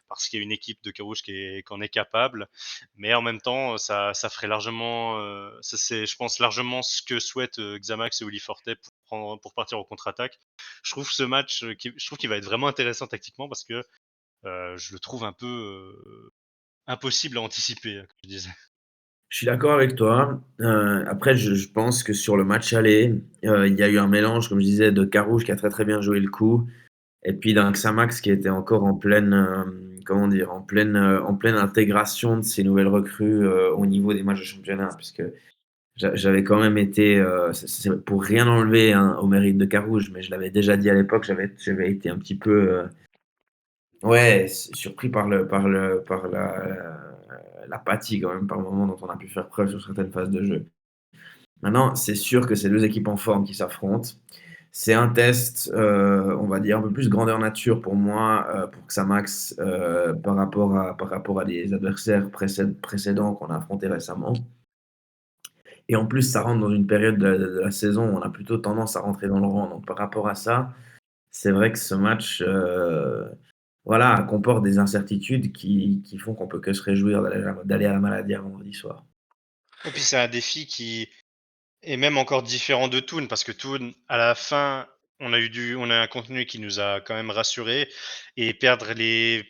parce qu'il y a une équipe de Carouge qui en est capable. Mais en même temps, ça ferait largement, c'est, je pense, largement ce que souhaitent Xamax et Willy Forte pour partir au contre-attaque. Je trouve qu'il va être vraiment intéressant tactiquement, parce que je le trouve un peu impossible à anticiper, comme je disais. Je suis d'accord avec toi. Après, je pense que sur le match aller, il y a eu un mélange, comme je disais, de Carouge qui a très très bien joué le coup, et puis d'un Xamax qui était encore en pleine, comment dire, en pleine intégration de ces nouvelles recrues au niveau des matchs de championnat, puisque j'avais quand même été, c'est pour rien enlever hein, au mérite de Carouge, mais je l'avais déjà dit à l'époque, j'avais été un petit peu, ouais, surpris par l'apathie quand même par moment dont on a pu faire preuve sur certaines phases de jeu. Maintenant, c'est sûr que c'est 2 équipes en forme qui s'affrontent. C'est un test, on va dire un peu plus grandeur nature pour moi, pour Xamax, par rapport à des adversaires précédents qu'on a affrontés récemment. Et en plus, ça rentre dans une période de la saison où on a plutôt tendance à rentrer dans le rang. Donc par rapport à ça, c'est vrai que ce match, voilà, comporte des incertitudes qui font qu'on peut que se réjouir d'aller à la Maladière vendredi soir. Et puis c'est un défi et même encore différent de Toon, parce que Toon, à la fin, on a un contenu qui nous a quand même rassuré, et perdre les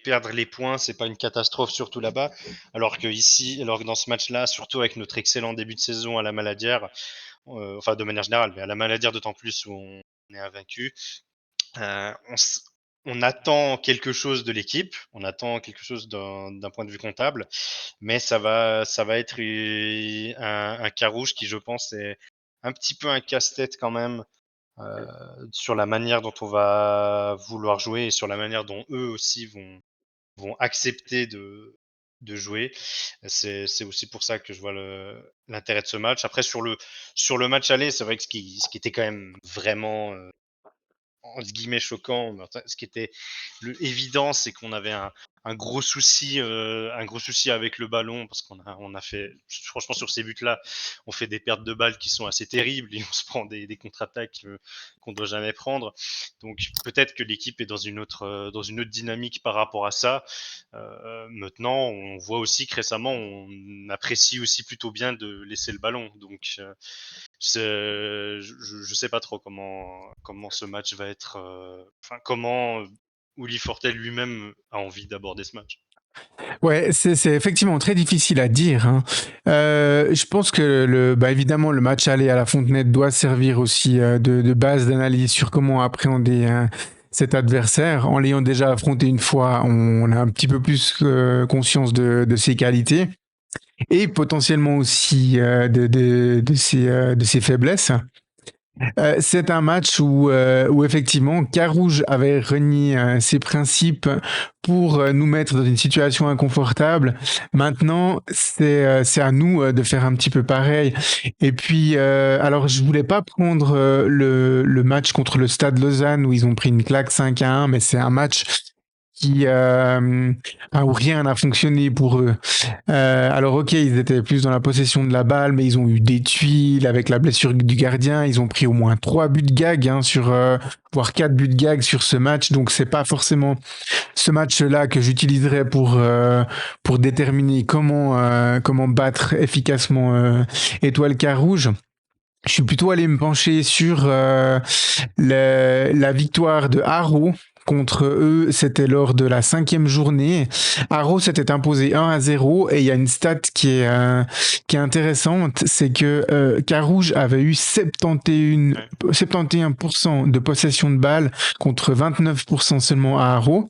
points, c'est pas une catastrophe, surtout là-bas. Alors que dans ce match-là, surtout avec notre excellent début de saison à la Maladière, enfin de manière générale, mais à la Maladière d'autant plus où on est invaincu, euh, on, s- on attend quelque chose de l'équipe, on attend quelque chose d'un point de vue comptable, mais ça va être un Carouge qui, je pense, est un petit peu un casse-tête quand même, sur la manière dont on va vouloir jouer et sur la manière dont eux aussi vont accepter de jouer. C'est aussi pour ça que je vois l'intérêt de ce match. Après, sur le match aller, c'est vrai que ce qui était quand même vraiment, entre guillemets, choquant, mais enfin, ce qui était évident, c'est qu'on avait un gros souci avec le ballon parce on a fait, franchement, sur ces buts-là, on fait des pertes de balles qui sont assez terribles et on se prend des contre-attaques qu'on doit jamais prendre. Donc peut-être que l'équipe est dans une autre dynamique par rapport à ça. Maintenant, on voit aussi que récemment, on apprécie aussi plutôt bien de laisser le ballon. Donc je sais pas trop comment ce match va être. Enfin, comment Uli Forte lui-même a envie d'aborder ce match. Ouais, c'est effectivement très difficile à dire, hein. Je pense que bah évidemment, le match aller à la Fontenette doit servir aussi de base d'analyse sur comment appréhender cet adversaire. En l'ayant déjà affronté une fois, on a un petit peu plus conscience de ses qualités et potentiellement aussi de ses faiblesses. C'est un match où effectivement Carouge avait renié ses principes pour nous mettre dans une situation inconfortable. Maintenant, c'est à nous de faire un petit peu pareil. Et puis, alors je voulais pas prendre le match contre le Stade Lausanne où ils ont pris une claque 5-1, mais c'est un match où rien n'a fonctionné pour eux. Alors ok, ils étaient plus dans la possession de la balle, mais ils ont eu des tuiles avec la blessure du gardien. Ils ont pris au moins 3 buts de gag, voire 4 buts de gag sur ce match. Donc c'est pas forcément ce match-là que j'utiliserai pour déterminer comment battre efficacement Étoile Carouge. Je suis plutôt allé me pencher sur la victoire de Haro contre eux, c'était lors de la 5e journée. Haro s'était imposé 1-0 et il y a une stat qui est intéressante, c'est que Carouge avait eu 71% de possession de balle contre 29% seulement à Haro.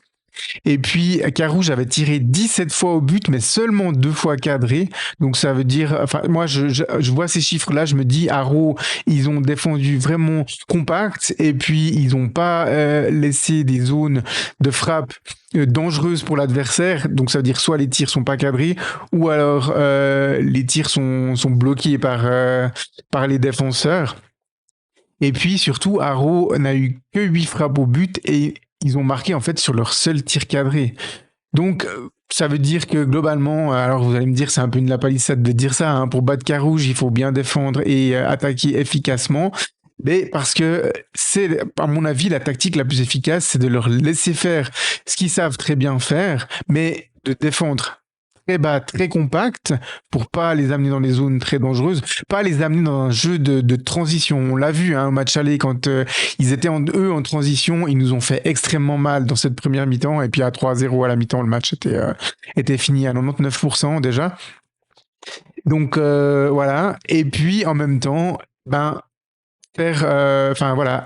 Et puis, Carouge avait tiré 17 fois au but, mais seulement 2 fois cadré. Donc, ça veut dire, enfin, moi, je vois ces chiffres-là, je me dis, Haro, ils ont défendu vraiment compact, et puis, ils n'ont pas laissé des zones de frappe dangereuses pour l'adversaire. Donc, ça veut dire soit les tirs sont pas cadrés, ou alors les tirs sont bloqués par les défenseurs. Et puis surtout, Haro n'a eu que 8 frappes au but et ils ont marqué en fait sur leur seul tir cadré. Donc ça veut dire que globalement, alors vous allez me dire c'est un peu une lapalissade de dire ça, hein, pour battre Carouge il faut bien défendre et attaquer efficacement. Mais parce que c'est, à mon avis, la tactique la plus efficace, c'est de leur laisser faire ce qu'ils savent très bien faire, mais de défendre très bas, très compact, pour pas les amener dans des zones très dangereuses, pas les amener dans un jeu de transition. On l'a vu, hein, au match aller, quand ils étaient en transition, ils nous ont fait extrêmement mal dans cette première mi-temps, et puis à 3-0 à la mi-temps, le match était fini à 99% déjà. Donc voilà, et puis en même temps, ben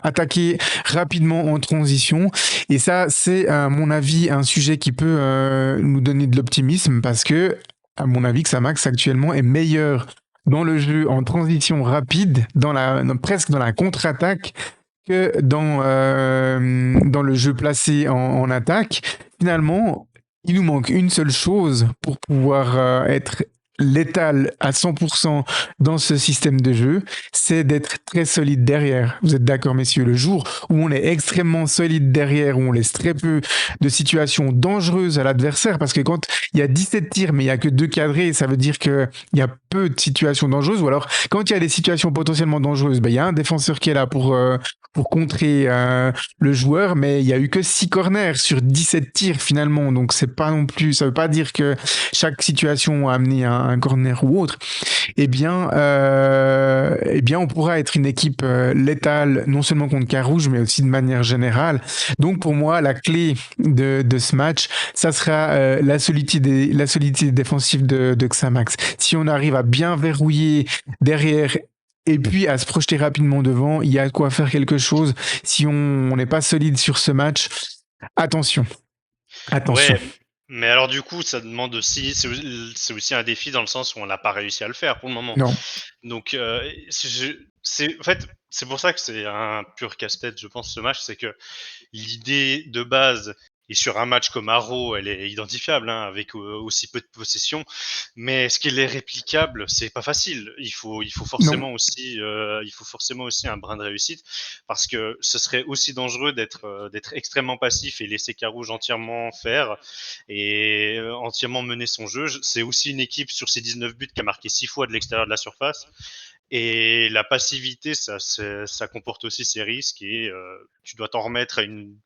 attaquer rapidement en transition. Et ça, c'est à mon avis un sujet qui peut nous donner de l'optimisme parce que, à mon avis, Xamax actuellement est meilleur dans le jeu en transition rapide, presque dans la contre-attaque, que dans le jeu placé en attaque. Finalement, il nous manque une seule chose pour pouvoir être létal à 100% dans ce système de jeu, c'est d'être très solide derrière. Vous êtes d'accord, messieurs? Le jour où on est extrêmement solide derrière, où on laisse très peu de situations dangereuses à l'adversaire, parce que quand il y a 17 tirs, mais il y a que 2 cadrés, ça veut dire qu'il y a peu de situations dangereuses, ou alors quand il y a des situations potentiellement dangereuses, il y a un défenseur qui est là pour contrer le joueur, mais il y a eu que 6 corners sur 17 tirs finalement, donc c'est pas non plus, ça veut pas dire que chaque situation a amené un corner ou autre. Eh bien, on pourra être une équipe létale, non seulement contre Carouge, mais aussi de manière générale. Donc pour moi, la clé de ce match, ça sera la solidité défensive de Xamax. Si on arrive à bien verrouiller derrière et puis à se projeter rapidement devant, il y a de quoi faire quelque chose. Si on n'est pas solide sur ce match, attention. Attention. Ouais, mais alors du coup, ça demande aussi, c'est aussi un défi dans le sens où on n'a pas réussi à le faire pour le moment. Non. Donc, en fait, c'est pour ça que c'est un pur casse-tête, je pense, ce match, c'est que l'idée de base et sur un match comme Arrow, elle est identifiable, hein, avec aussi peu de possession. Mais ce qu'il est réplicable, c'est pas facile. Non. Il faut forcément aussi un brin de réussite, parce que ce serait aussi dangereux d'être extrêmement passif et laisser Carouge entièrement faire et entièrement mener son jeu. C'est aussi une équipe sur ses 19 buts qui a marqué 6 fois de l'extérieur de la surface. Et la passivité, ça comporte aussi ses risques et tu dois t'en remettre à une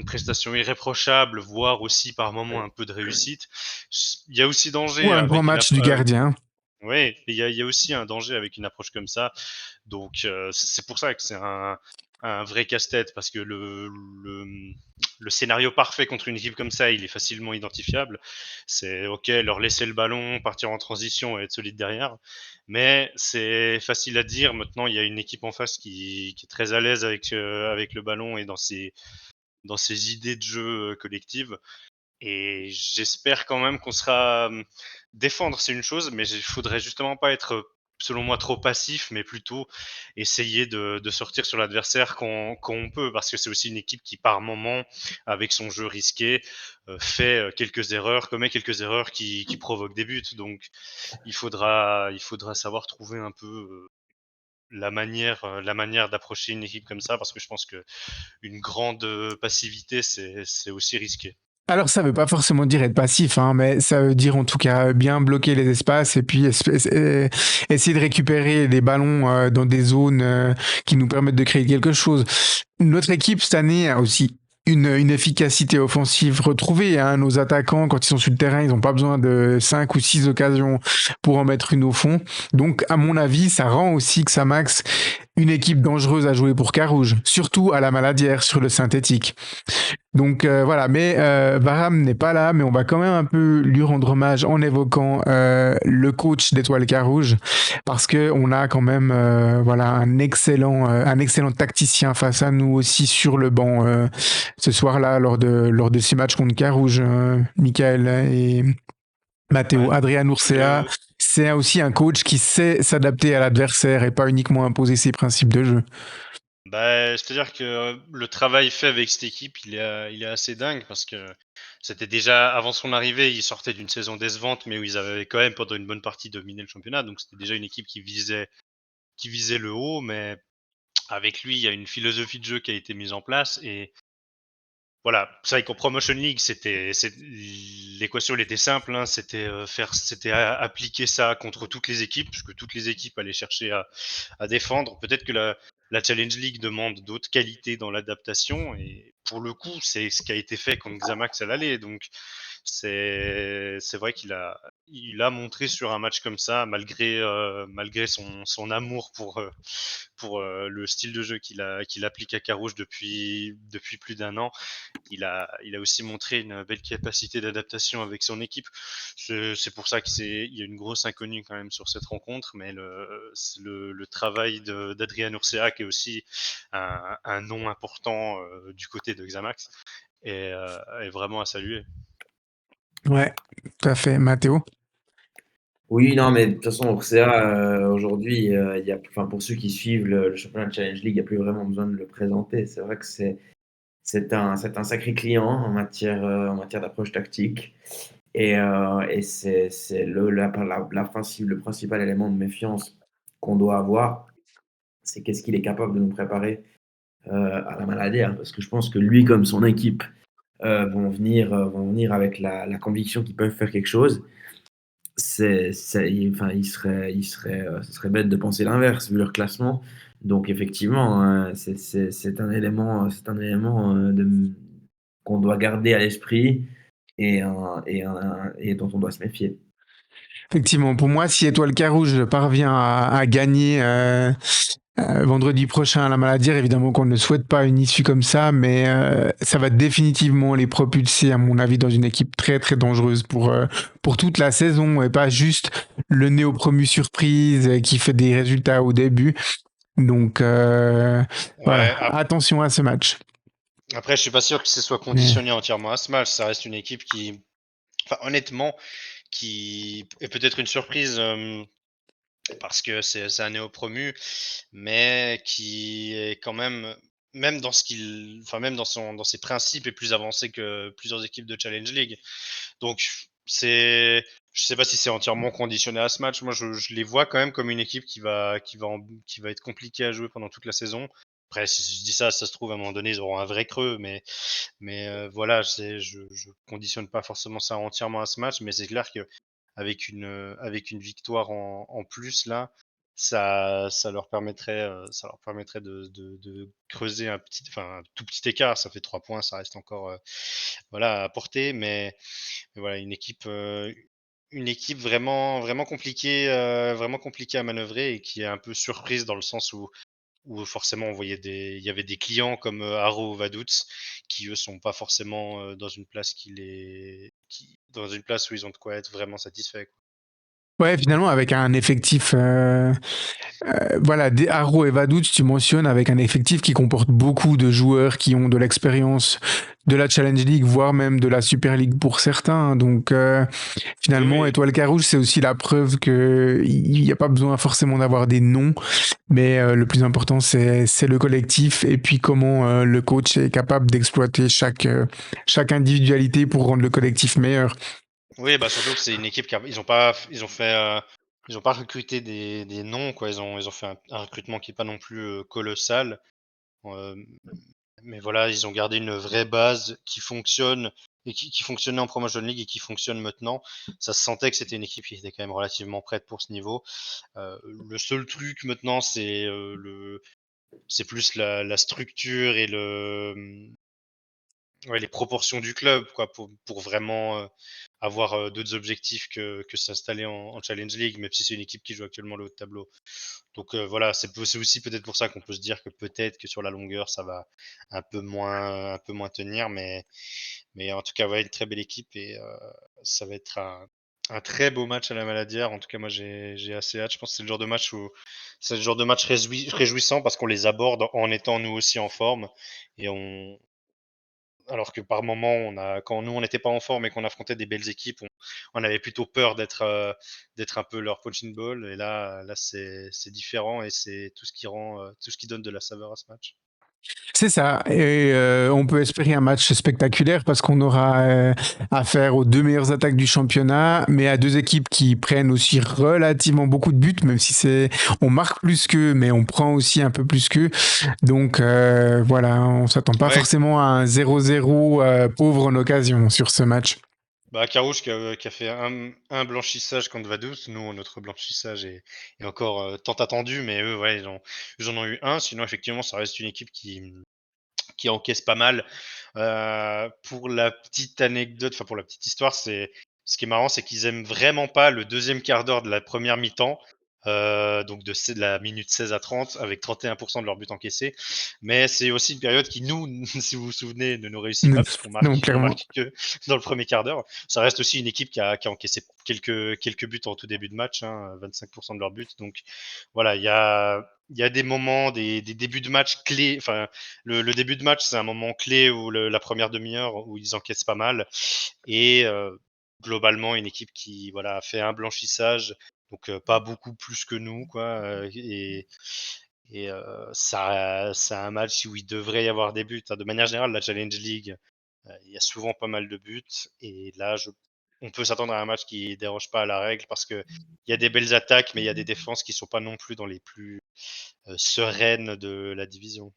prestation irréprochable, voire aussi par moments un peu de réussite. Il y a aussi Ou danger un grand avec match du gardien. ouais, il y a aussi un danger avec une approche comme ça. Donc c'est pour ça que c'est un vrai casse-tête, parce que le scénario parfait contre une équipe comme ça, il est facilement identifiable. C'est OK, leur laisser le ballon, partir en transition et être solide derrière. Mais c'est facile à dire. Maintenant, il y a une équipe en face qui est très à l'aise avec le ballon et dans ses idées de jeu collectives. Et j'espère quand même qu'on sera. Défendre, c'est une chose, mais il faudrait justement pas être, selon moi, trop passif, mais plutôt essayer de sortir sur l'adversaire quand on peut, parce que c'est aussi une équipe qui, par moment, avec son jeu risqué, fait quelques erreurs, commet quelques erreurs qui provoquent des buts. Donc, il faudra savoir trouver un peu la manière d'approcher une équipe comme ça, parce que je pense que une grande passivité, c'est aussi risqué. Alors ça veut pas forcément dire être passif, hein, mais ça veut dire en tout cas bien bloquer les espaces et puis essayer de récupérer des ballons dans des zones qui nous permettent de créer quelque chose. Notre équipe cette année a aussi une efficacité offensive retrouvée, hein. Nos attaquants, quand ils sont sur le terrain, ils n'ont pas besoin de 5 ou 6 occasions pour en mettre une au fond. Donc, à mon avis, ça rend aussi Xamax une équipe dangereuse à jouer pour Carouge, surtout à la Maladière sur le synthétique. Donc voilà, mais Varane n'est pas là, mais on va quand même un peu lui rendre hommage en évoquant le coach d'Étoile Carouge, parce que on a quand même voilà un excellent tacticien face à nous aussi sur le banc ce soir-là lors de ces matchs contre Carouge, Michael et Matteo. Ouais. Adrien Urcea, Le, c'est aussi un coach qui sait s'adapter à l'adversaire et pas uniquement imposer ses principes de jeu. C'est-à-dire que le travail fait avec cette équipe, il est assez dingue, parce que c'était déjà avant son arrivée, ils sortaient d'une saison décevante, mais où ils avaient quand même pendant une bonne partie dominé le championnat. Donc c'était déjà une équipe qui visait le haut, mais avec lui, il y a une philosophie de jeu qui a été mise en place. Et voilà, c'est vrai qu'en Promotion League, l'équation elle était simple, hein, c'était appliquer ça contre toutes les équipes, puisque toutes les équipes allaient chercher à défendre. Peut-être que la Challenge League demande d'autres qualités dans l'adaptation, et pour le coup, c'est ce qui a été fait contre Xamax à l'aller. Donc c'est vrai il a montré sur un match comme ça, malgré son amour pour le style de jeu qu'il applique à Carouge depuis plus d'un an. Il a aussi montré une belle capacité d'adaptation avec son équipe. C'est pour ça il y a une grosse inconnue quand même sur cette rencontre, mais le travail d'Adrien Urcea, qui est aussi un nom important du côté de Xamax, est vraiment à saluer. Ouais, tout à fait. Matteo. Oui, non, mais de toute façon, Orcea, aujourd'hui, enfin, pour ceux qui suivent le championnat de Challenge League, il n'y a plus vraiment besoin de le présenter. C'est vrai que c'est un sacré client en matière d'approche tactique. Et c'est le principal élément de méfiance qu'on doit avoir, c'est qu'est-ce qu'il est capable de nous préparer à la maladie, hein. Parce que je pense que lui, comme son équipe, vont venir avec la conviction qu'ils peuvent faire quelque chose. Enfin, ce serait bête de penser l'inverse vu leur classement. Donc effectivement, hein, c'est un élément qu'on doit garder à l'esprit et dont on doit se méfier. Effectivement, pour moi, si Étoile Carouge parvient à gagner vendredi prochain à la Maladière, évidemment qu'on ne souhaite pas une issue comme ça, mais ça va définitivement les propulser, à mon avis, dans une équipe très très dangereuse pour toute la saison, et pas juste le néo-promu surprise qui fait des résultats au début. Donc voilà, Ouais, attention à ce match. après, je suis pas sûr que ce soit Mais conditionné entièrement à ce match. Ça reste une équipe enfin, honnêtement, qui est peut-être une surprise, parce que c'est un néo promu, mais qui est quand même même dans même dans ses principes, est plus avancé que plusieurs équipes de Challenge League. Donc, je sais pas si c'est entièrement conditionné à ce match. Moi, je les vois quand même comme une équipe qui va être compliquée à jouer pendant toute la saison. Après, si je dis ça, ça se trouve, à un moment donné, ils auront un vrai creux, mais voilà, je conditionne pas forcément ça entièrement à ce match, mais c'est clair que avec une victoire en plus là, ça leur permettrait de creuser un tout petit écart. Ça fait 3 points, ça reste encore voilà, à porter, mais voilà, une équipe vraiment compliquée à manœuvrer et qui est un peu surprise dans le sens où forcément il y avait des clients comme Haro ou Vaduz qui eux sont pas forcément dans une place où ils ont de quoi être vraiment satisfaits, quoi. Ouais, finalement, avec un effectif, voilà, des Haro et Vaduz, tu mentionnes, avec un effectif qui comporte beaucoup de joueurs qui ont de l'expérience de la Challenge League, voire même de la Super League pour certains. Donc, Oui, finalement, oui. Étoile Carouge, c'est aussi la preuve qu'il n'y a pas besoin forcément d'avoir des noms, mais le plus important, c'est le collectif et puis comment le coach est capable d'exploiter chaque individualité pour rendre le collectif meilleur. Oui, bah surtout que c'est une équipe ils ont pas recruté des noms, quoi. Ils ont fait un recrutement qui est pas non plus colossal. Euh, Mais voilà, ils ont gardé une vraie base qui fonctionne et qui fonctionnait en Promotion League et qui fonctionne maintenant. Ça se sentait que c'était une équipe qui était quand même relativement prête pour ce niveau. Le seul truc maintenant, c'est plus la structure et ouais, les proportions du club, quoi, pour vraiment avoir d'autres objectifs que s'installer en Challenge League, même si c'est une équipe qui joue actuellement le haut de tableau. Donc voilà, c'est aussi peut-être pour ça qu'on peut se dire que peut-être que sur la longueur, ça va un peu moins tenir, mais en tout cas, ouais, une très belle équipe et ça va être un très beau match à la Maladière. En tout cas, moi, j'ai assez hâte. Je pense que c'est le genre de match réjouissant parce qu'on les aborde en étant nous aussi en forme et alors que par moment, quand nous on n'était pas en forme et qu'on affrontait des belles équipes, on avait plutôt peur d'être un peu leur punching ball. Et là c'est différent et c'est tout ce qui donne de la saveur à ce match. C'est ça. Et on peut espérer un match spectaculaire parce qu'on aura affaire aux deux meilleures attaques du championnat, mais à deux équipes qui prennent aussi relativement beaucoup de buts, même si on marque plus qu'eux, mais on prend aussi un peu plus qu'eux. Donc voilà, on s'attend pas Ouais, forcément à un 0-0 pauvre en occasion sur ce match. bah Carouge qui a fait un blanchissage contre Vaduz. Nous, notre blanchissage est encore tant attendu, mais eux, ouais, ils en ont eu un. Sinon, effectivement, ça reste une équipe qui encaisse pas mal. Pour la petite anecdote, enfin pour la petite histoire, ce qui est marrant, c'est qu'ils aiment vraiment pas le deuxième quart d'heure de la première mi-temps. Donc de la minute 16 à 30 avec 31% de leurs buts encaissés. Mais c'est aussi une période qui, nous, si vous vous souvenez, ne nous réussit pas parce Non, on clairement. marque que dans le premier quart d'heure. Ça reste aussi une équipe qui a encaissé quelques buts en tout début de match, hein, 25% de leurs buts. Donc voilà, il y a des moments, des débuts de match clés. Enfin, le début de match, c'est un moment clé où la première demi-heure où ils encaissent pas mal. Et globalement, une équipe qui voilà, a fait un blanchissage, donc pas beaucoup plus que nous, quoi. C'est un match où il devrait y avoir des buts, hein. De manière générale, la Challenge League, il y a souvent pas mal de buts. Et là, on peut s'attendre à un match qui déroge pas à la règle parce que il y a des belles attaques, mais il y a des défenses qui sont pas non plus dans les plus sereines de la division.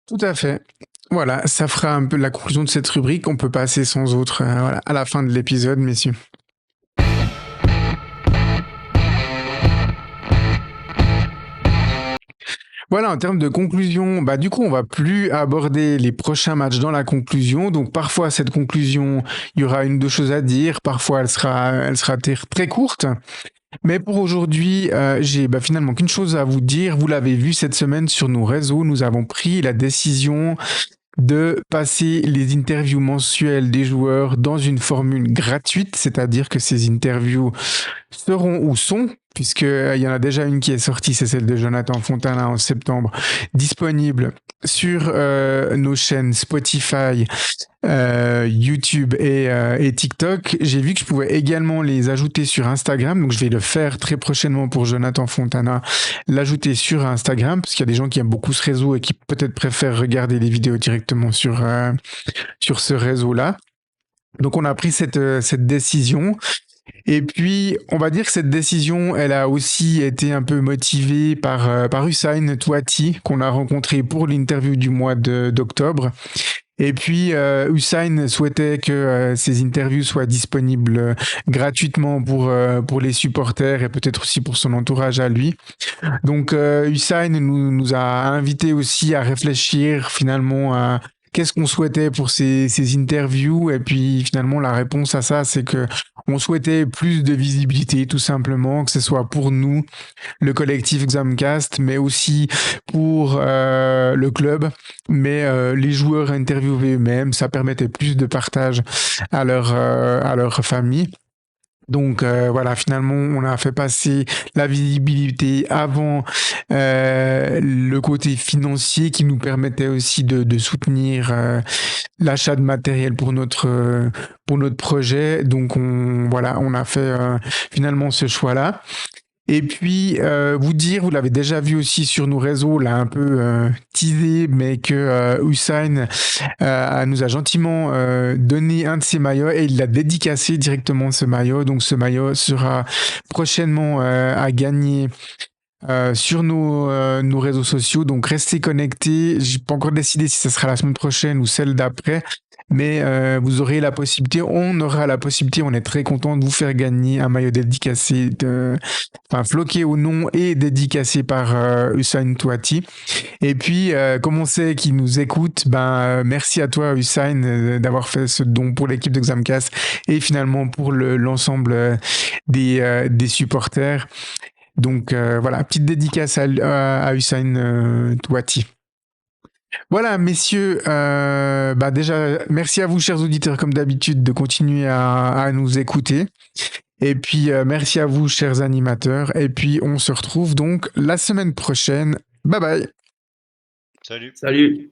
Tout à fait. Voilà, ça fera un peu la conclusion de cette rubrique. On peut passer sans autre voilà, à la fin de l'épisode, messieurs. Voilà, en termes de conclusion, bah du coup, on va plus aborder les prochains matchs dans la conclusion. Donc parfois, cette conclusion, il y aura une ou deux choses à dire. Parfois, elle sera très courte. Mais pour aujourd'hui, j'ai finalement qu'une chose à vous dire. Vous l'avez vu cette semaine sur nos réseaux. Nous avons pris la décision de passer les interviews mensuelles des joueurs dans une formule gratuite, c'est-à-dire que ces interviews seront ou sont puisque il y en a déjà une qui est sortie, c'est celle de Jonathan Fontana en septembre, disponible sur nos chaînes Spotify, YouTube et TikTok. J'ai vu que je pouvais également les ajouter sur Instagram, donc je vais le faire très prochainement pour Jonathan Fontana, l'ajouter sur Instagram, parce qu'il y a des gens qui aiment beaucoup ce réseau et qui peut-être préfèrent regarder les vidéos directement sur ce réseau-là. Donc on a pris cette décision. Et puis, on va dire que cette décision, elle a aussi été un peu motivée par Hussein Touati, qu'on a rencontré pour l'interview du mois d'octobre. Et puis, Hussein souhaitait que ces interviews soient disponibles gratuitement pour les supporters et peut-être aussi pour son entourage à lui. Donc, Hussein nous a invités aussi à réfléchir finalement à qu'est-ce qu'on souhaitait pour ces interviews. Et puis, finalement, la réponse à ça, c'est que on souhaitait plus de visibilité, tout simplement, que ce soit pour nous, le collectif Xamcast, mais aussi pour le club, mais les joueurs interviewés eux-mêmes, ça permettait plus de partage à leur famille. Donc voilà, finalement, on a fait passer la visibilité avant le côté financier qui nous permettait aussi de soutenir l'achat de matériel pour notre projet. Donc on a fait finalement ce choix-là. Et puis, vous l'avez déjà vu aussi sur nos réseaux, là un peu teasé, mais que Hussein nous a gentiment donné un de ses maillots et il l'a dédicacé directement ce maillot. Donc ce maillot sera prochainement à gagner sur nos réseaux sociaux. Donc restez connectés. J'ai pas encore décidé si ça sera la semaine prochaine ou celle d'après. Mais vous aurez la possibilité, on aura la possibilité, on est très content de vous faire gagner un maillot dédicacé, floqué au nom et dédicacé par Hussein Touati. Et puis, comme on sait qu'il nous écoute, merci à toi Hussein d'avoir fait ce don pour l'équipe de Xamcast et finalement pour l'ensemble des supporters. Donc voilà, petite dédicace à Hussein Touati. Voilà, messieurs, déjà, merci à vous, chers auditeurs, comme d'habitude, de continuer à nous écouter. Et puis, merci à vous, chers animateurs. Et puis, on se retrouve donc la semaine prochaine. Bye bye. Salut. Salut.